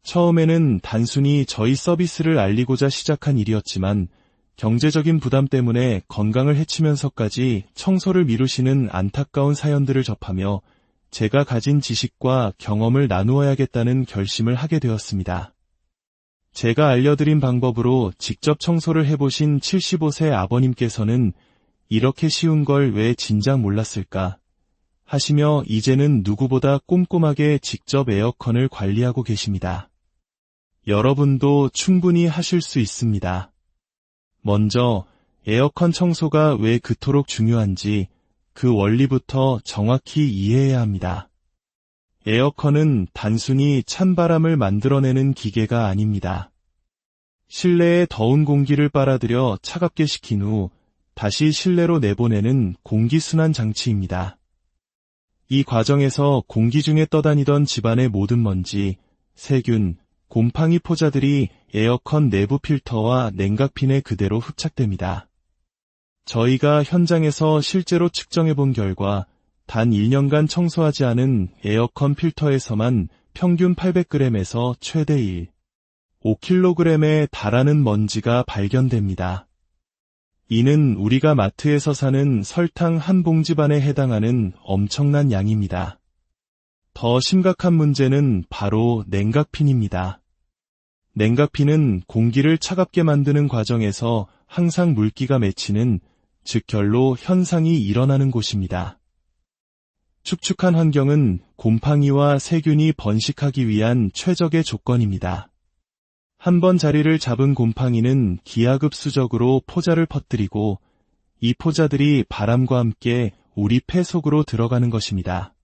처음에는 단순히 저희 서비스를 알리고자 시작한 일이었지만 경제적인 부담 때문에 건강을 해치면서까지 청소를 미루시는 안타까운 사연들을 접하며 제가 가진 지식과 경험을 나누어야겠다는 결심을 하게 되었습니다. 제가 알려드린 방법으로 직접 청소를 해보신 75세 아버님께서는 이렇게 쉬운 걸 왜 진작 몰랐을까 하시며 이제는 누구보다 꼼꼼하게 직접 에어컨을 관리하고 계십니다. 여러분도 충분히 하실 수 있습니다. 먼저 에어컨 청소가 왜 그토록 중요한지 그 원리부터 정확히 이해해야 합니다. 에어컨은 단순히 찬바람을 만들어내는 기계가 아닙니다. 실내에 더운 공기를 빨아들여 차갑게 식힌 후 다시 실내로 내보내는 공기순환 장치입니다. 이 과정에서 공기 중에 떠다니던 집안의 모든 먼지, 세균, 곰팡이 포자들이 에어컨 내부 필터와 냉각핀에 그대로 흡착됩니다. 저희가 현장에서 실제로 측정해본 결과 단 1년간 청소하지 않은 에어컨 필터에서만 평균 800g에서 최대 5kg에 달하는 먼지가 발견됩니다. 이는 우리가 마트에서 사는 설탕 한 봉지 반에 해당하는 엄청난 양입니다. 더 심각한 문제는 바로 냉각핀입니다. 냉각핀은 공기를 차갑게 만드는 과정에서 항상 물기가 맺히는 즉결로 현상이 일어나는 곳입니다. 축축한 환경은 곰팡이와 세균이 번식하기 위한 최적의 조건입니다. 한번 자리를 잡은 곰팡이는 기하급수적으로 포자를 퍼뜨리고 이 포자들이 바람과 함께 우리 폐 속으로 들어가는 것입니다.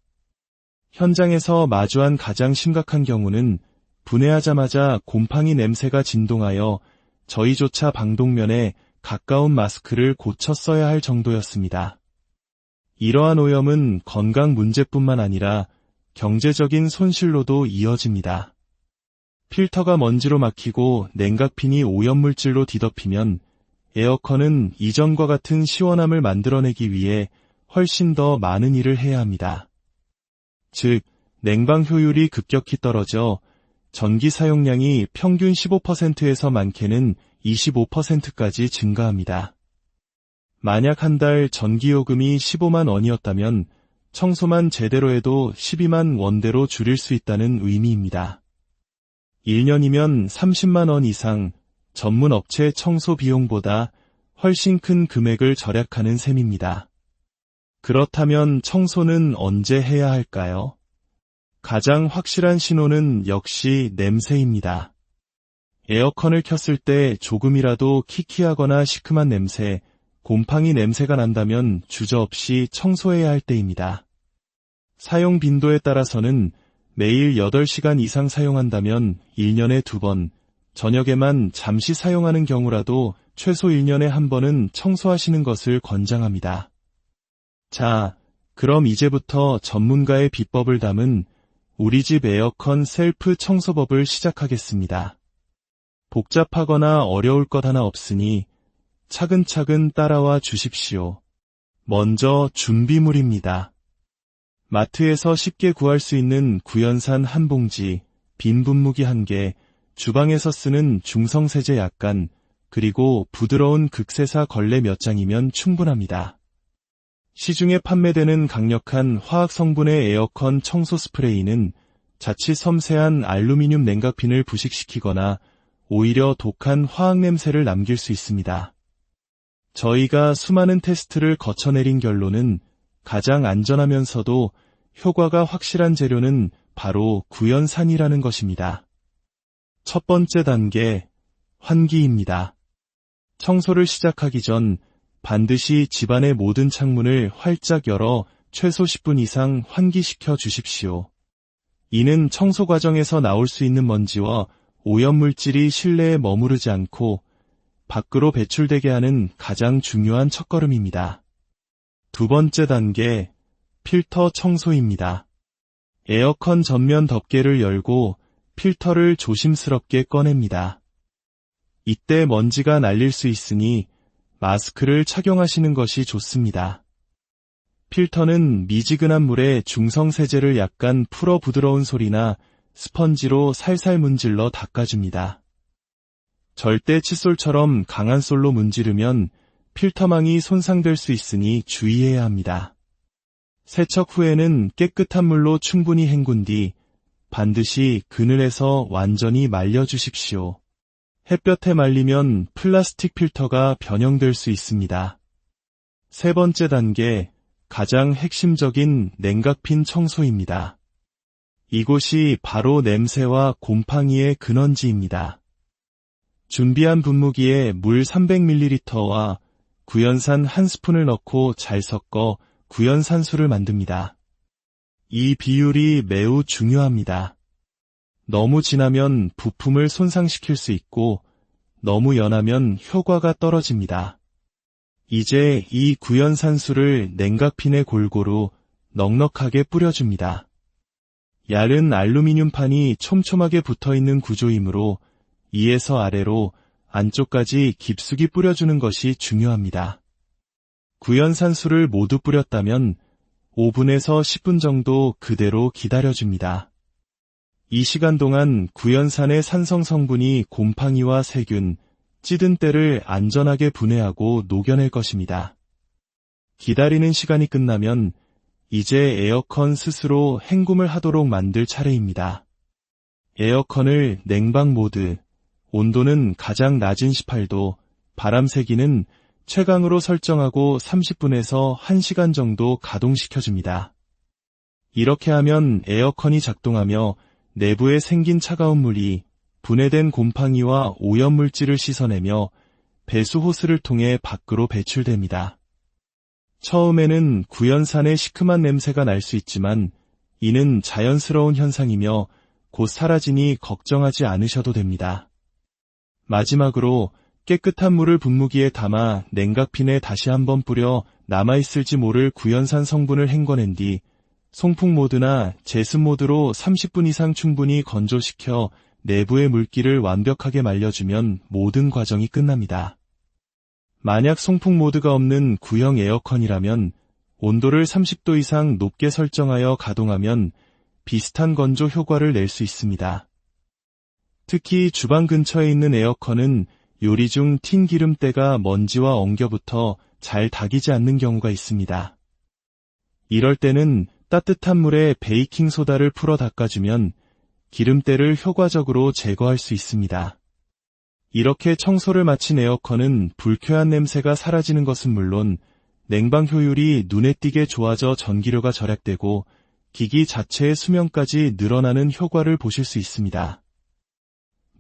현장에서 마주한 가장 심각한 경우는 분해하자마자 곰팡이 냄새가 진동하여 저희조차 방독면에 가까운 마스크를 고쳐 써야 할 정도였습니다. 이러한 오염은 건강 문제뿐만 아니라 경제적인 손실로도 이어집니다. 필터가 먼지로 막히고 냉각핀이 오염물질로 뒤덮이면 에어컨은 이전과 같은 시원함을 만들어내기 위해 훨씬 더 많은 일을 해야 합니다. 즉, 냉방 효율이 급격히 떨어져 전기 사용량이 평균 15%에서 많게는 25%까지 증가합니다. 만약 한 달 전기요금이 15만 원이었다면 청소만 제대로 해도 12만 원대로 줄일 수 있다는 의미입니다. 1년이면 30만 원 이상 전문 업체 청소 비용보다 훨씬 큰 금액을 절약하는 셈입니다. 그렇다면 청소는 언제 해야 할까요? 가장 확실한 신호는 역시 냄새입니다. 에어컨을 켰을 때 조금이라도 키키하거나 시큼한 냄새, 곰팡이 냄새가 난다면 주저없이 청소해야 할 때입니다. 사용 빈도에 따라서는 매일 8시간 이상 사용한다면 1년에 2번, 저녁에만 잠시 사용하는 경우라도 최소 1년에 1번은 청소하시는 것을 권장합니다. 자, 그럼 이제부터 전문가의 비법을 담은 우리 집 에어컨 셀프 청소법을 시작하겠습니다. 복잡하거나 어려울 것 하나 없으니 차근차근 따라와 주십시오. 먼저 준비물입니다. 마트에서 쉽게 구할 수 있는 구연산 한 봉지, 빈 분무기 1개, 주방에서 쓰는 중성세제 약간, 그리고 부드러운 극세사 걸레 몇 장이면 충분합니다. 시중에 판매되는 강력한 화학 성분의 에어컨 청소 스프레이는 자칫 섬세한 알루미늄 냉각핀을 부식시키거나 오히려 독한 화학 냄새를 남길 수 있습니다. 저희가 수많은 테스트를 거쳐내린 결론은 가장 안전하면서도 효과가 확실한 재료는 바로 구연산이라는 것입니다. 첫 번째 단계, 환기입니다. 청소를 시작하기 전 반드시 집안의 모든 창문을 활짝 열어 최소 10분 이상 환기시켜 주십시오. 이는 청소 과정에서 나올 수 있는 먼지와 오염물질이 실내에 머무르지 않고 밖으로 배출되게 하는 가장 중요한 첫걸음입니다. 두 번째 단계, 필터 청소입니다. 에어컨 전면 덮개를 열고 필터를 조심스럽게 꺼냅니다. 이때 먼지가 날릴 수 있으니 마스크를 착용하시는 것이 좋습니다. 필터는 미지근한 물에 중성세제를 약간 풀어 부드러운 솔이나 스펀지로 살살 문질러 닦아줍니다. 절대 칫솔처럼 강한 솔로 문지르면 필터망이 손상될 수 있으니 주의해야 합니다. 세척 후에는 깨끗한 물로 충분히 헹군 뒤 반드시 그늘에서 완전히 말려주십시오. 햇볕에 말리면 플라스틱 필터가 변형될 수 있습니다. 세 번째 단계, 가장 핵심적인 냉각핀 청소입니다. 이곳이 바로 냄새와 곰팡이의 근원지입니다. 준비한 분무기에 물 300ml와 구연산 1스푼을 넣고 잘 섞어 구연산수를 만듭니다. 이 비율이 매우 중요합니다. 너무 진하면 부품을 손상시킬 수 있고 너무 연하면 효과가 떨어집니다. 이제 이 구연산수를 냉각핀에 골고루 넉넉하게 뿌려줍니다. 얇은 알루미늄판이 촘촘하게 붙어있는 구조이므로 위에서 아래로 안쪽까지 깊숙이 뿌려주는 것이 중요합니다. 구연산수를 모두 뿌렸다면 5분에서 10분 정도 그대로 기다려줍니다. 이 시간 동안 구연산의 산성 성분이 곰팡이와 세균, 찌든 때를 안전하게 분해하고 녹여낼 것입니다. 기다리는 시간이 끝나면 이제 에어컨 스스로 헹굼을 하도록 만들 차례입니다. 에어컨을 냉방 모드, 온도는 가장 낮은 18도, 바람 세기는 최강으로 설정하고 30분에서 1시간 정도 가동시켜줍니다. 이렇게 하면 에어컨이 작동하며 내부에 생긴 차가운 물이 분해된 곰팡이와 오염물질을 씻어내며 배수 호스를 통해 밖으로 배출됩니다. 처음에는 구연산의 시큼한 냄새가 날 수 있지만 이는 자연스러운 현상이며 곧 사라지니 걱정하지 않으셔도 됩니다. 마지막으로 깨끗한 물을 분무기에 담아 냉각핀에 다시 한번 뿌려 남아있을지 모를 구연산 성분을 헹궈낸 뒤 송풍 모드나 제습 모드로 30분 이상 충분히 건조시켜 내부의 물기를 완벽하게 말려주면 모든 과정이 끝납니다. 만약 송풍 모드가 없는 구형 에어컨이라면 온도를 30도 이상 높게 설정하여 가동하면 비슷한 건조 효과를 낼 수 있습니다. 특히 주방 근처에 있는 에어컨은 요리 중 튄 기름때가 먼지와 엉겨붙어 잘 닦이지 않는 경우가 있습니다. 이럴 때는 따뜻한 물에 베이킹소다를 풀어 닦아주면 기름때를 효과적으로 제거할 수 있습니다. 이렇게 청소를 마친 에어컨은 불쾌한 냄새가 사라지는 것은 물론 냉방 효율이 눈에 띄게 좋아져 전기료가 절약되고 기기 자체의 수명까지 늘어나는 효과를 보실 수 있습니다.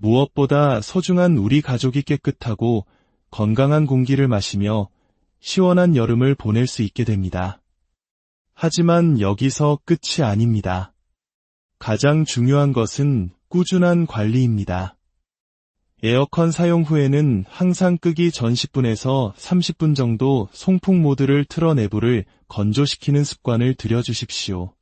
무엇보다 소중한 우리 가족이 깨끗하고 건강한 공기를 마시며 시원한 여름을 보낼 수 있게 됩니다. 하지만 여기서 끝이 아닙니다. 가장 중요한 것은 꾸준한 관리입니다. 에어컨 사용 후에는 항상 끄기 전 10분에서 30분 정도 송풍 모드를 틀어 내부를 건조시키는 습관을 들여주십시오.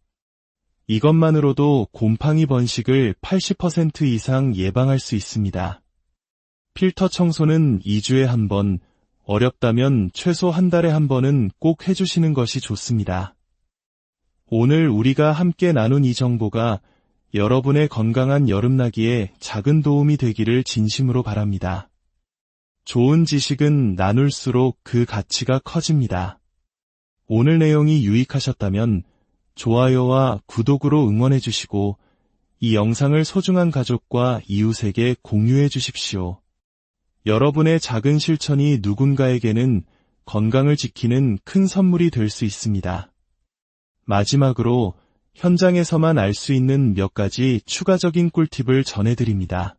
이것만으로도 곰팡이 번식을 80% 이상 예방할 수 있습니다. 필터 청소는 2주에 한 번, 어렵다면 최소 한 달에 한 번은 꼭 해주시는 것이 좋습니다. 오늘 우리가 함께 나눈 이 정보가 여러분의 건강한 여름나기에 작은 도움이 되기를 진심으로 바랍니다. 좋은 지식은 나눌수록 그 가치가 커집니다. 오늘 내용이 유익하셨다면 좋아요와 구독으로 응원해 주시고 이 영상을 소중한 가족과 이웃에게 공유해 주십시오. 여러분의 작은 실천이 누군가에게는 건강을 지키는 큰 선물이 될 수 있습니다. 마지막으로 현장에서만 알 수 있는 몇 가지 추가적인 꿀팁을 전해드립니다.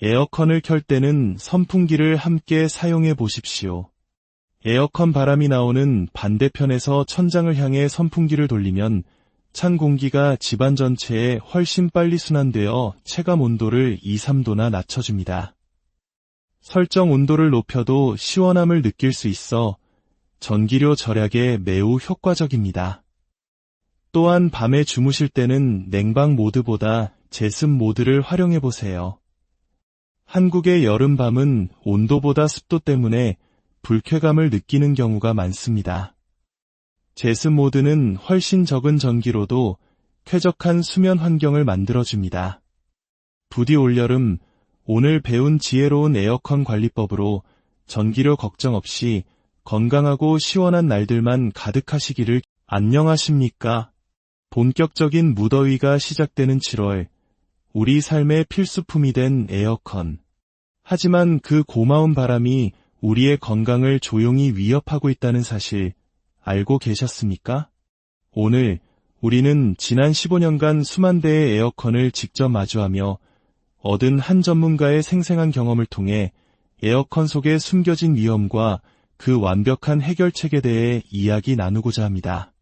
에어컨을 켤 때는 선풍기를 함께 사용해 보십시오. 에어컨 바람이 나오는 반대편에서 천장을 향해 선풍기를 돌리면 찬 공기가 집안 전체에 훨씬 빨리 순환되어 체감 온도를 2~3도나 낮춰줍니다. 설정 온도를 높여도 시원함을 느낄 수 있어 전기료 절약에 매우 효과적입니다. 또한 밤에 주무실 때는 냉방 모드보다 제습 모드를 활용해 보세요. 한국의 여름밤은 온도보다 습도 때문에 불쾌감을 느끼는 경우가 많습니다. 제습 모드는 훨씬 적은 전기로도 쾌적한 수면 환경을 만들어줍니다. 부디 올여름 오늘 배운 지혜로운 에어컨 관리법으로 전기료 걱정 없이 건강하고 시원한 날들만 가득하시기를. 안녕하십니까? 본격적인 무더위가 시작되는 7월, 우리 삶의 필수품이 된 에어컨. 하지만 그 고마운 바람이 우리의 건강을 조용히 위협하고 있다는 사실 알고 계셨습니까? 오늘 우리는 지난 15년간 수만 대의 에어컨을 직접 마주하며 얻은 한 전문가의 생생한 경험을 통해 에어컨 속에 숨겨진 위험과 그 완벽한 해결책에 대해 이야기 나누고자 합니다.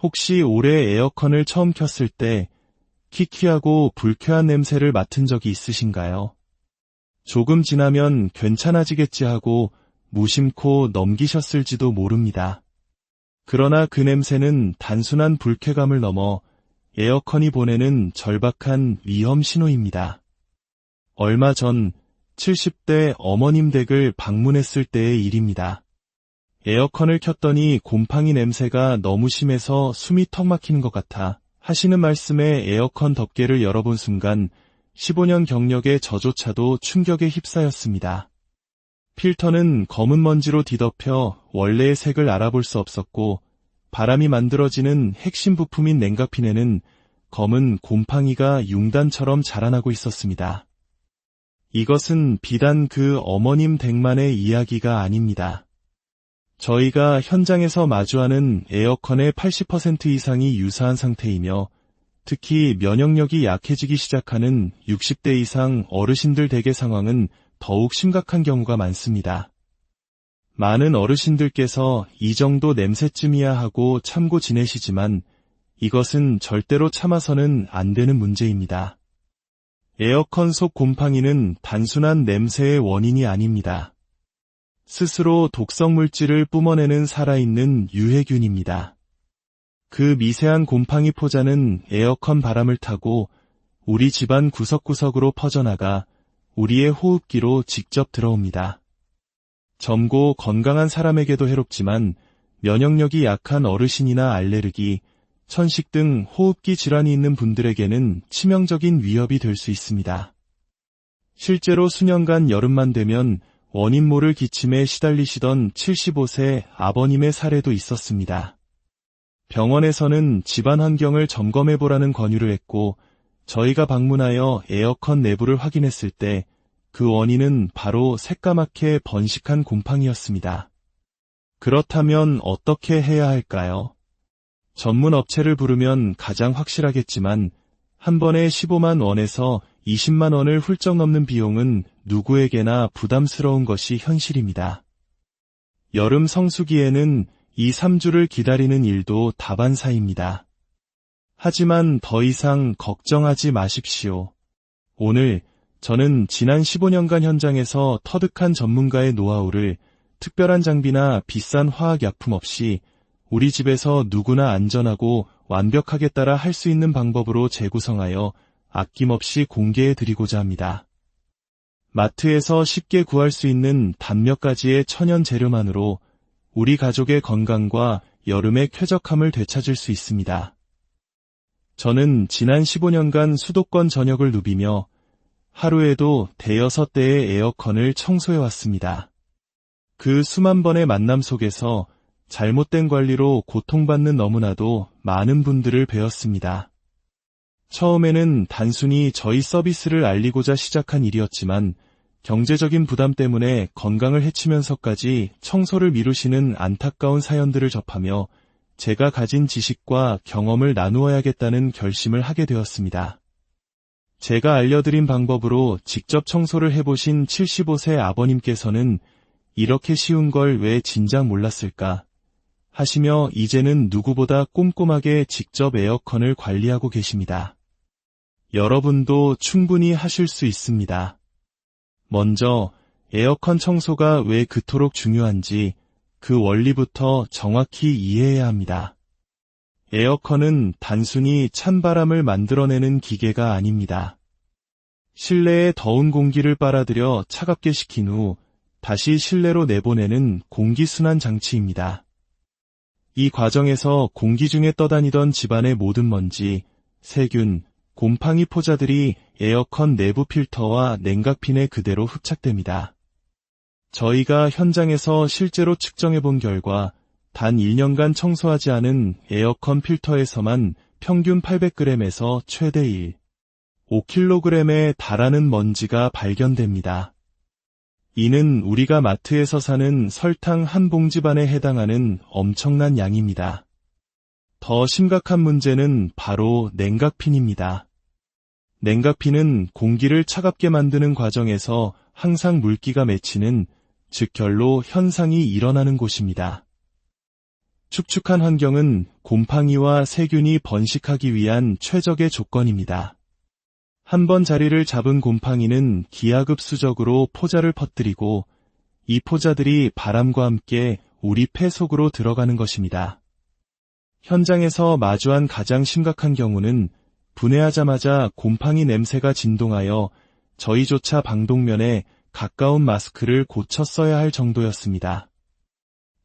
혹시 올해 에어컨을 처음 켰을 때 키키하고 불쾌한 냄새를 맡은 적이 있으신가요? 조금 지나면 괜찮아지겠지 하고 무심코 넘기셨을지도 모릅니다. 그러나 그 냄새는 단순한 불쾌감을 넘어 에어컨이 보내는 절박한 위험 신호입니다. 얼마 전 70대 어머님 댁을 방문했을 때의 일입니다. 에어컨을 켰더니 곰팡이 냄새가 너무 심해서 숨이 턱 막히는 것 같아 하시는 말씀에 에어컨 덮개를 열어본 순간 15년 경력의 저조차도 충격에 휩싸였습니다. 필터는 검은 먼지로 뒤덮여 원래의 색을 알아볼 수 없었고 바람이 만들어지는 핵심 부품인 냉각핀에는 검은 곰팡이가 융단처럼 자라나고 있었습니다. 이것은 비단 그 어머님 댁만의 이야기가 아닙니다. 저희가 현장에서 마주하는 에어컨의 80% 이상이 유사한 상태이며 특히 면역력이 약해지기 시작하는 60대 이상 어르신들 댁의 상황은 더욱 심각한 경우가 많습니다. 많은 어르신들께서 이 정도 냄새쯤이야 하고 참고 지내시지만 이것은 절대로 참아서는 안 되는 문제입니다. 에어컨 속 곰팡이는 단순한 냄새의 원인이 아닙니다. 스스로 독성 물질을 뿜어내는 살아있는 유해균입니다. 그 미세한 곰팡이 포자는 에어컨 바람을 타고 우리 집안 구석구석으로 퍼져나가 우리의 호흡기로 직접 들어옵니다. 젊고 건강한 사람에게도 해롭지만 면역력이 약한 어르신이나 알레르기, 천식 등 호흡기 질환이 있는 분들에게는 치명적인 위협이 될 수 있습니다. 실제로 수년간 여름만 되면 원인 모를 기침에 시달리시던 75세 아버님의 사례도 있었습니다. 병원에서는 집안 환경을 점검해보라는 권유를 했고 저희가 방문하여 에어컨 내부를 확인했을 때 그 원인은 바로 새까맣게 번식한 곰팡이였습니다. 그렇다면 어떻게 해야 할까요? 전문 업체를 부르면 가장 확실하겠지만 한 번에 15만 원에서 20만 원을 훌쩍 넘는 비용은 누구에게나 부담스러운 것이 현실입니다. 여름 성수기에는 2, 3주를 기다리는 일도 다반사입니다. 하지만 더 이상 걱정하지 마십시오. 오늘 저는 지난 15년간 현장에서 터득한 전문가의 노하우를 특별한 장비나 비싼 화학약품 없이 우리 집에서 누구나 안전하고 완벽하게 따라 할 수 있는 방법으로 재구성하여 아낌없이 공개해 드리고자 합니다. 마트에서 쉽게 구할 수 있는 단 몇 가지의 천연 재료만으로 우리 가족의 건강과 여름의 쾌적함을 되찾을 수 있습니다. 저는 지난 15년간 수도권 전역을 누비며 하루에도 대여섯 대의 에어컨을 청소해왔습니다. 그 수만 번의 만남 속에서 잘못된 관리로 고통받는 너무나도 많은 분들을 배웠습니다. 처음에는 단순히 저희 서비스를 알리고자 시작한 일이었지만 경제적인 부담 때문에 건강을 해치면서까지 청소를 미루시는 안타까운 사연들을 접하며 제가 가진 지식과 경험을 나누어야겠다는 결심을 하게 되었습니다. 제가 알려드린 방법으로 직접 청소를 해보신 75세 아버님께서는 이렇게 쉬운 걸 왜 진작 몰랐을까 하시며 이제는 누구보다 꼼꼼하게 직접 에어컨을 관리하고 계십니다. 여러분도 충분히 하실 수 있습니다. 먼저 에어컨 청소가 왜 그토록 중요한지 그 원리부터 정확히 이해해야 합니다. 에어컨은 단순히 찬바람을 만들어내는 기계가 아닙니다. 실내에 더운 공기를 빨아들여 차갑게 식힌 후 다시 실내로 내보내는 공기순환 장치입니다. 이 과정에서 공기 중에 떠다니던 집안의 모든 먼지, 세균, 곰팡이 포자들이 에어컨 내부 필터와 냉각핀에 그대로 흡착됩니다. 저희가 현장에서 실제로 측정해 본 결과 단 1년간 청소하지 않은 에어컨 필터에서만 평균 800g에서 최대 5kg에 달하는 먼지가 발견됩니다. 이는 우리가 마트에서 사는 설탕 한 봉지 반에 해당하는 엄청난 양입니다. 더 심각한 문제는 바로 냉각핀입니다. 냉각핀은 공기를 차갑게 만드는 과정에서 항상 물기가 맺히는 즉결로 현상이 일어나는 곳입니다. 축축한 환경은 곰팡이와 세균이 번식하기 위한 최적의 조건입니다. 한번 자리를 잡은 곰팡이는 기하급수적으로 포자를 퍼뜨리고 이 포자들이 바람과 함께 우리 폐 속으로 들어가는 것입니다. 현장에서 마주한 가장 심각한 경우는 분해하자마자 곰팡이 냄새가 진동하여 저희조차 방독면에 가까운 마스크를 고쳐 써야 할 정도였습니다.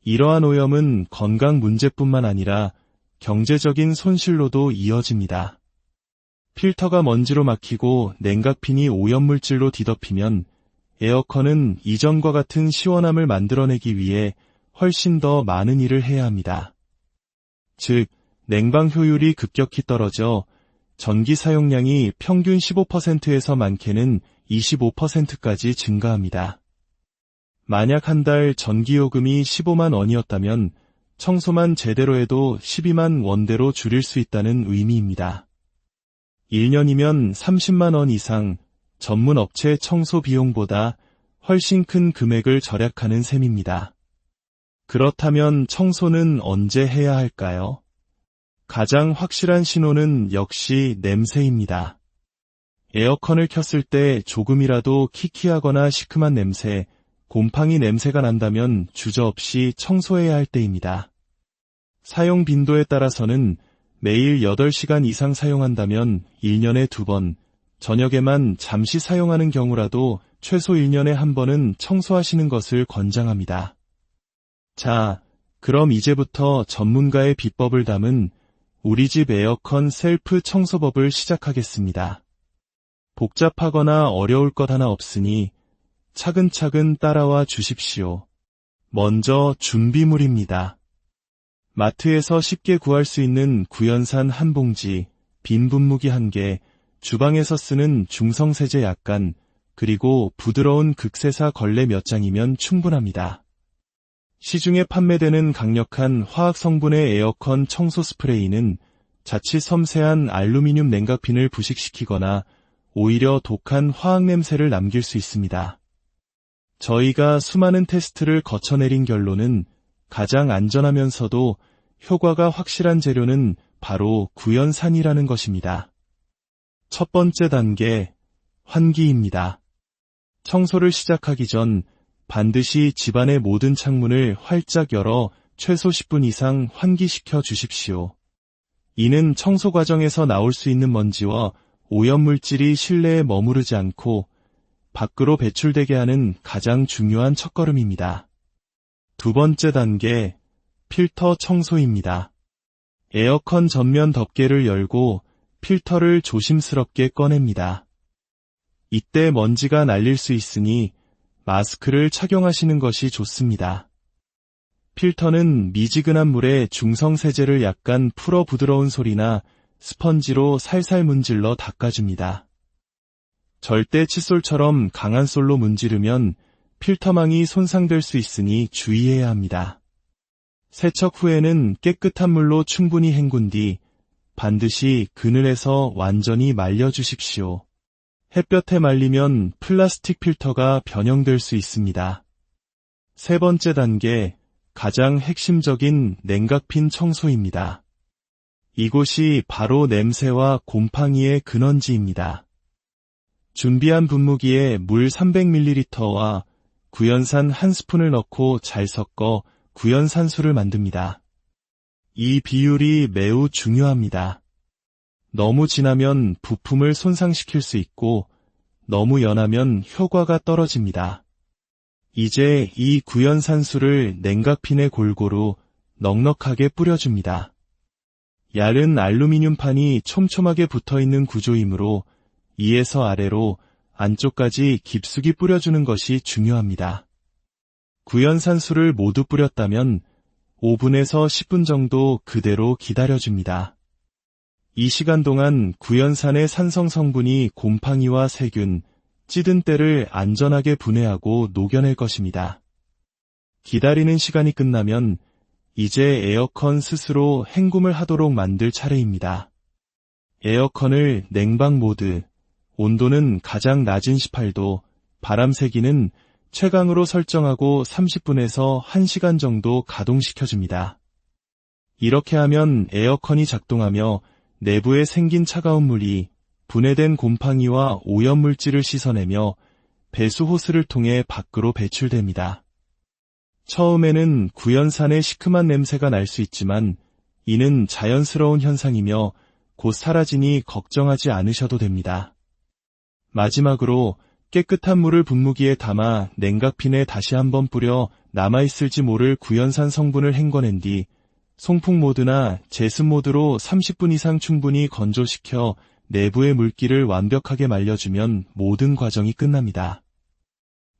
이러한 오염은 건강 문제뿐만 아니라 경제적인 손실로도 이어집니다. 필터가 먼지로 막히고 냉각핀이 오염물질로 뒤덮이면 에어컨은 이전과 같은 시원함을 만들어내기 위해 훨씬 더 많은 일을 해야 합니다. 즉, 냉방 효율이 급격히 떨어져 전기 사용량이 평균 15%에서 많게는 25%까지 증가합니다. 만약 한 달 전기요금이 15만 원이었다면 청소만 제대로 해도 12만 원대로 줄일 수 있다는 의미입니다. 1년이면 30만 원 이상 전문 업체 청소 비용보다 훨씬 큰 금액을 절약하는 셈입니다. 그렇다면 청소는 언제 해야 할까요? 가장 확실한 신호는 역시 냄새입니다. 에어컨을 켰을 때 조금이라도 키키하거나 시큼한 냄새, 곰팡이 냄새가 난다면 주저없이 청소해야 할 때입니다. 사용 빈도에 따라서는 매일 8시간 이상 사용한다면 1년에 2번, 저녁에만 잠시 사용하는 경우라도 최소 1년에 1번은 청소하시는 것을 권장합니다. 자, 그럼 이제부터 전문가의 비법을 담은 우리 집 에어컨 셀프 청소법을 시작하겠습니다. 복잡하거나 어려울 것 하나 없으니 차근차근 따라와 주십시오. 먼저 준비물입니다. 마트에서 쉽게 구할 수 있는 구연산 한 봉지, 빈 분무기 1개, 주방에서 쓰는 중성세제 약간, 그리고 부드러운 극세사 걸레 몇 장이면 충분합니다. 시중에 판매되는 강력한 화학 성분의 에어컨 청소 스프레이는 자칫 섬세한 알루미늄 냉각핀을 부식시키거나 오히려 독한 화학 냄새를 남길 수 있습니다. 저희가 수많은 테스트를 거쳐내린 결론은 가장 안전하면서도 효과가 확실한 재료는 바로 구연산이라는 것입니다. 첫 번째 단계, 환기입니다. 청소를 시작하기 전 반드시 집안의 모든 창문을 활짝 열어 최소 10분 이상 환기시켜 주십시오. 이는 청소 과정에서 나올 수 있는 먼지와 오염물질이 실내에 머무르지 않고 밖으로 배출되게 하는 가장 중요한 첫걸음입니다. 두 번째 단계, 필터 청소입니다. 에어컨 전면 덮개를 열고 필터를 조심스럽게 꺼냅니다. 이때 먼지가 날릴 수 있으니 마스크를 착용하시는 것이 좋습니다. 필터는 미지근한 물에 중성세제를 약간 풀어 부드러운 솔이나 스펀지로 살살 문질러 닦아줍니다. 절대 칫솔처럼 강한 솔로 문지르면 필터망이 손상될 수 있으니 주의해야 합니다. 세척 후에는 깨끗한 물로 충분히 헹군 뒤 반드시 그늘에서 완전히 말려주십시오. 햇볕에 말리면 플라스틱 필터가 변형될 수 있습니다. 세 번째 단계, 가장 핵심적인 냉각핀 청소입니다. 이곳이 바로 냄새와 곰팡이의 근원지입니다. 준비한 분무기에 물 300ml와 구연산 1스푼을 넣고 잘 섞어 구연산수를 만듭니다. 이 비율이 매우 중요합니다. 너무 진하면 부품을 손상시킬 수 있고 너무 연하면 효과가 떨어집니다. 이제 이 구연산수를 냉각핀에 골고루 넉넉하게 뿌려줍니다. 얇은 알루미늄 판이 촘촘하게 붙어있는 구조이므로 위에서 아래로 안쪽까지 깊숙이 뿌려주는 것이 중요합니다. 구연산수를 모두 뿌렸다면 5분에서 10분 정도 그대로 기다려줍니다. 이 시간 동안 구연산의 산성 성분이 곰팡이와 세균, 찌든 때를 안전하게 분해하고 녹여낼 것입니다. 기다리는 시간이 끝나면 이제 에어컨 스스로 헹굼을 하도록 만들 차례입니다. 에어컨을 냉방 모드, 온도는 가장 낮은 18도, 바람 세기는 최강으로 설정하고 30분에서 1시간 정도 가동시켜줍니다. 이렇게 하면 에어컨이 작동하며 내부에 생긴 차가운 물이 분해된 곰팡이와 오염물질을 씻어내며 배수 호스를 통해 밖으로 배출됩니다. 처음에는 구연산의 시큼한 냄새가 날 수 있지만 이는 자연스러운 현상이며 곧 사라지니 걱정하지 않으셔도 됩니다. 마지막으로 깨끗한 물을 분무기에 담아 냉각핀에 다시 한번 뿌려 남아있을지 모를 구연산 성분을 헹궈낸 뒤 송풍 모드나 제습 모드로 30분 이상 충분히 건조시켜 내부의 물기를 완벽하게 말려주면 모든 과정이 끝납니다.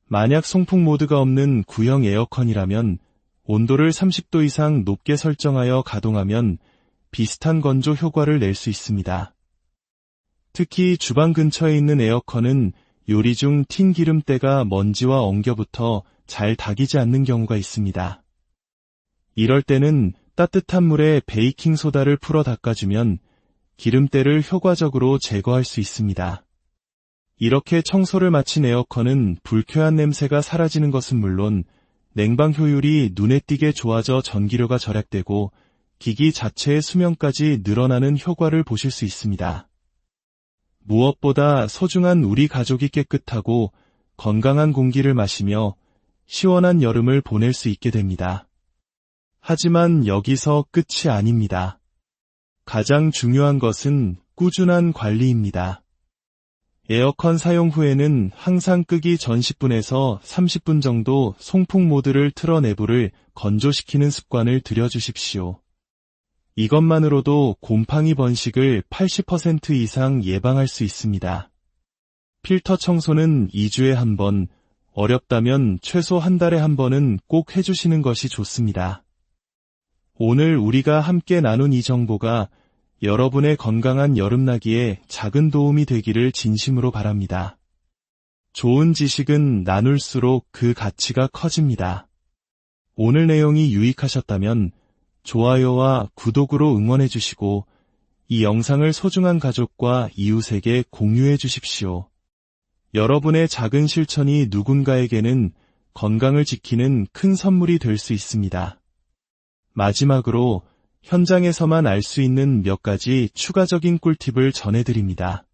만약 송풍 모드가 없는 구형 에어컨이라면 온도를 30도 이상 높게 설정하여 가동하면 비슷한 건조 효과를 낼 수 있습니다. 특히 주방 근처에 있는 에어컨은 요리 중 튄 기름때가 먼지와 엉겨붙어 잘 닦이지 않는 경우가 있습니다. 이럴 때는 따뜻한 물에 베이킹소다를 풀어 닦아주면 기름때를 효과적으로 제거할 수 있습니다. 이렇게 청소를 마친 에어컨은 불쾌한 냄새가 사라지는 것은 물론 냉방 효율이 눈에 띄게 좋아져 전기료가 절약되고 기기 자체의 수명까지 늘어나는 효과를 보실 수 있습니다. 무엇보다 소중한 우리 가족이 깨끗하고 건강한 공기를 마시며 시원한 여름을 보낼 수 있게 됩니다. 하지만 여기서 끝이 아닙니다. 가장 중요한 것은 꾸준한 관리입니다. 에어컨 사용 후에는 항상 끄기 전 10분에서 30분 정도 송풍 모드를 틀어 내부를 건조시키는 습관을 들여주십시오. 이것만으로도 곰팡이 번식을 80% 이상 예방할 수 있습니다. 필터 청소는 2주에 한 번, 어렵다면 최소 한 달에 한 번은 꼭 해주시는 것이 좋습니다. 오늘 우리가 함께 나눈 이 정보가 여러분의 건강한 여름나기에 작은 도움이 되기를 진심으로 바랍니다. 좋은 지식은 나눌수록 그 가치가 커집니다. 오늘 내용이 유익하셨다면 좋아요와 구독으로 응원해 주시고 이 영상을 소중한 가족과 이웃에게 공유해 주십시오. 여러분의 작은 실천이 누군가에게는 건강을 지키는 큰 선물이 될 수 있습니다. 마지막으로 현장에서만 알 수 있는 몇 가지 추가적인 꿀팁을 전해드립니다.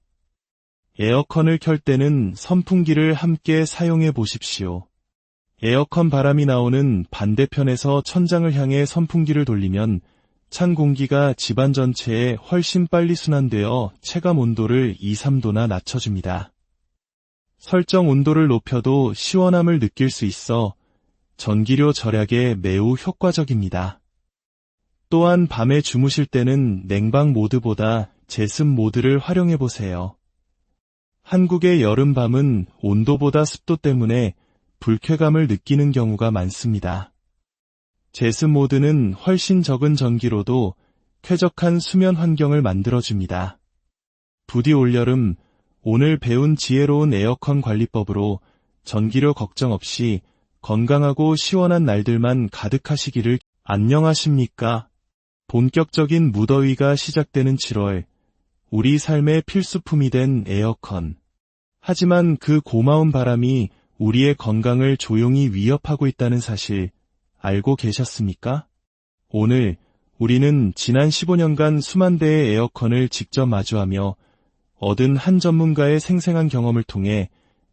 에어컨을 켤 때는 선풍기를 함께 사용해 보십시오. 에어컨 바람이 나오는 반대편에서 천장을 향해 선풍기를 돌리면 찬 공기가 집안 전체에 훨씬 빨리 순환되어 체감 온도를 2~3도나 낮춰줍니다. 설정 온도를 높여도 시원함을 느낄 수 있어 전기료 절약에 매우 효과적입니다. 또한 밤에 주무실 때는 냉방 모드보다 제습 모드를 활용해 보세요. 한국의 여름밤은 온도보다 습도 때문에 불쾌감을 느끼는 경우가 많습니다. 제습 모드는 훨씬 적은 전기로도 쾌적한 수면 환경을 만들어줍니다. 부디 올여름 오늘 배운 지혜로운 에어컨 관리법으로 전기료 걱정 없이 건강하고 시원한 날들만 가득하시기를. 안녕하십니까? 본격적인 무더위가 시작되는 7월, 우리 삶의 필수품이 된 에어컨. 하지만 그 고마운 바람이 우리의 건강을 조용히 위협하고 있다는 사실 알고 계셨습니까? 오늘 우리는 지난 15년간 수만 대의 에어컨을 직접 마주하며 얻은 한 전문가의 생생한 경험을 통해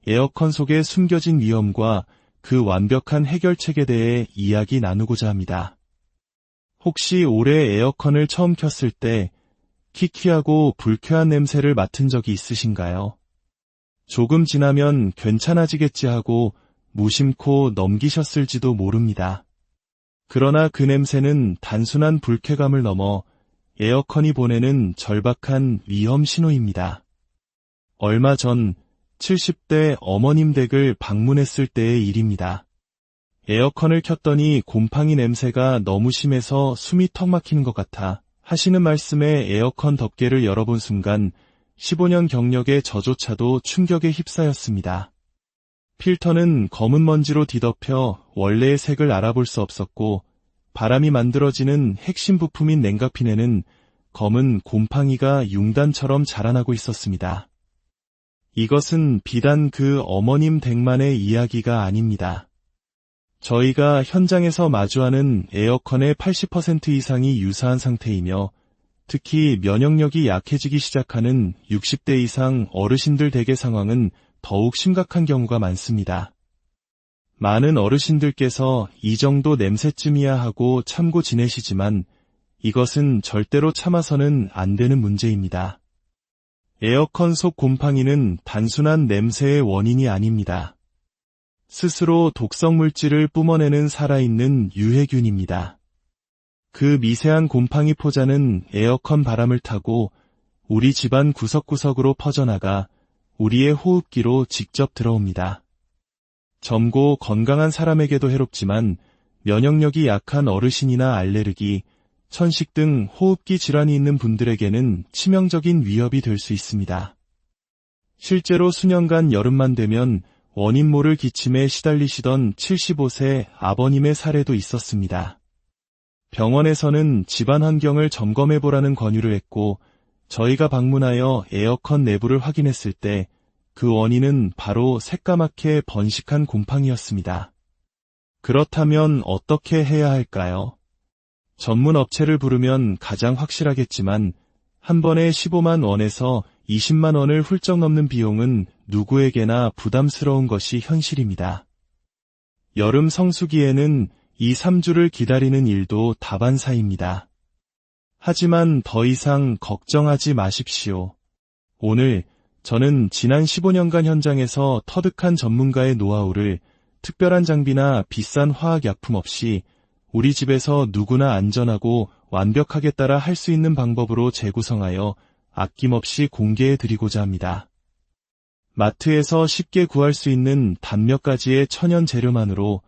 에어컨 속에 숨겨진 위험과 그 완벽한 해결책에 대해 이야기 나누고자 합니다. 혹시 올해 에어컨을 처음 켰을 때 키키하고 불쾌한 냄새를 맡은 적이 있으신가요? 조금 지나면 괜찮아지겠지 하고 무심코 넘기셨을지도 모릅니다. 그러나 그 냄새는 단순한 불쾌감을 넘어 에어컨이 보내는 절박한 위험 신호입니다. 얼마 전 70대 어머님 댁을 방문했을 때의 일입니다. 에어컨을 켰더니 곰팡이 냄새가 너무 심해서 숨이 턱 막히는 것 같아 하시는 말씀에 에어컨 덮개를 열어본 순간 15년 경력의 저조차도 충격에 휩싸였습니다. 필터는 검은 먼지로 뒤덮여 원래의 색을 알아볼 수 없었고 바람이 만들어지는 핵심 부품인 냉각핀에는 검은 곰팡이가 융단처럼 자라나고 있었습니다. 이것은 비단 그 어머님 댁만의 이야기가 아닙니다. 저희가 현장에서 마주하는 에어컨의 80% 이상이 유사한 상태이며 특히 면역력이 약해지기 시작하는 60대 이상 어르신들 댁의 상황은 더욱 심각한 경우가 많습니다. 많은 어르신들께서 이 정도 냄새쯤이야 하고 참고 지내시지만 이것은 절대로 참아서는 안 되는 문제입니다. 에어컨 속 곰팡이는 단순한 냄새의 원인이 아닙니다. 스스로 독성 물질을 뿜어내는 살아있는 유해균입니다. 그 미세한 곰팡이 포자는 에어컨 바람을 타고 우리 집안 구석구석으로 퍼져나가 우리의 호흡기로 직접 들어옵니다. 젊고 건강한 사람에게도 해롭지만 면역력이 약한 어르신이나 알레르기, 천식 등 호흡기 질환이 있는 분들에게는 치명적인 위협이 될 수 있습니다. 실제로 수년간 여름만 되면 원인 모를 기침에 시달리시던 75세 아버님의 사례도 있었습니다. 병원에서는 집안 환경을 점검해보라는 권유를 했고 저희가 방문하여 에어컨 내부를 확인했을 때 그 원인은 바로 새까맣게 번식한 곰팡이였습니다. 그렇다면 어떻게 해야 할까요? 전문 업체를 부르면 가장 확실하겠지만 한 번에 15만 원에서 20만 원을 훌쩍 넘는 비용은 누구에게나 부담스러운 것이 현실입니다. 여름 성수기에는 2~3주를 기다리는 일도 다반사입니다. 하지만 더 이상 걱정하지 마십시오. 오늘 저는 지난 15년간 현장에서 터득한 전문가의 노하우를 특별한 장비나 비싼 화학약품 없이 우리 집에서 누구나 안전하고 완벽하게 따라 할 수 있는 방법으로 재구성하여 아낌없이 공개해드리고자 합니다. 마트에서 쉽게 구할 수 있는 단 몇 가지의 천연 재료만으로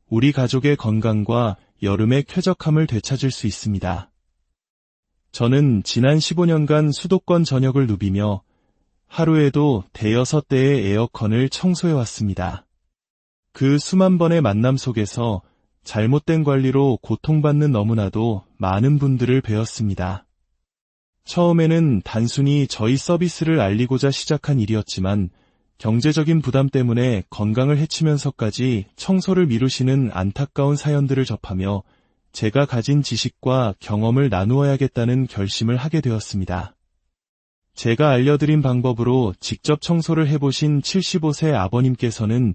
우리 가족의 건강과 여름의 쾌적함을 되찾을 수 있습니다. 저는 지난 15년간 수도권 전역을 누비며 하루에도 대여섯 대의 에어컨을 청소해왔습니다. 그 수만 번의 만남 속에서 잘못된 관리로 고통받는 너무나도 많은 분들을 배웠습니다. 처음에는 단순히 저희 서비스를 알리고자 시작한 일이었지만 경제적인 부담 때문에 건강을 해치면서까지 청소를 미루시는 안타까운 사연들을 접하며 제가 가진 지식과 경험을 나누어야겠다는 결심을 하게 되었습니다. 제가 알려드린 방법으로 직접 청소를 해보신 75세 아버님께서는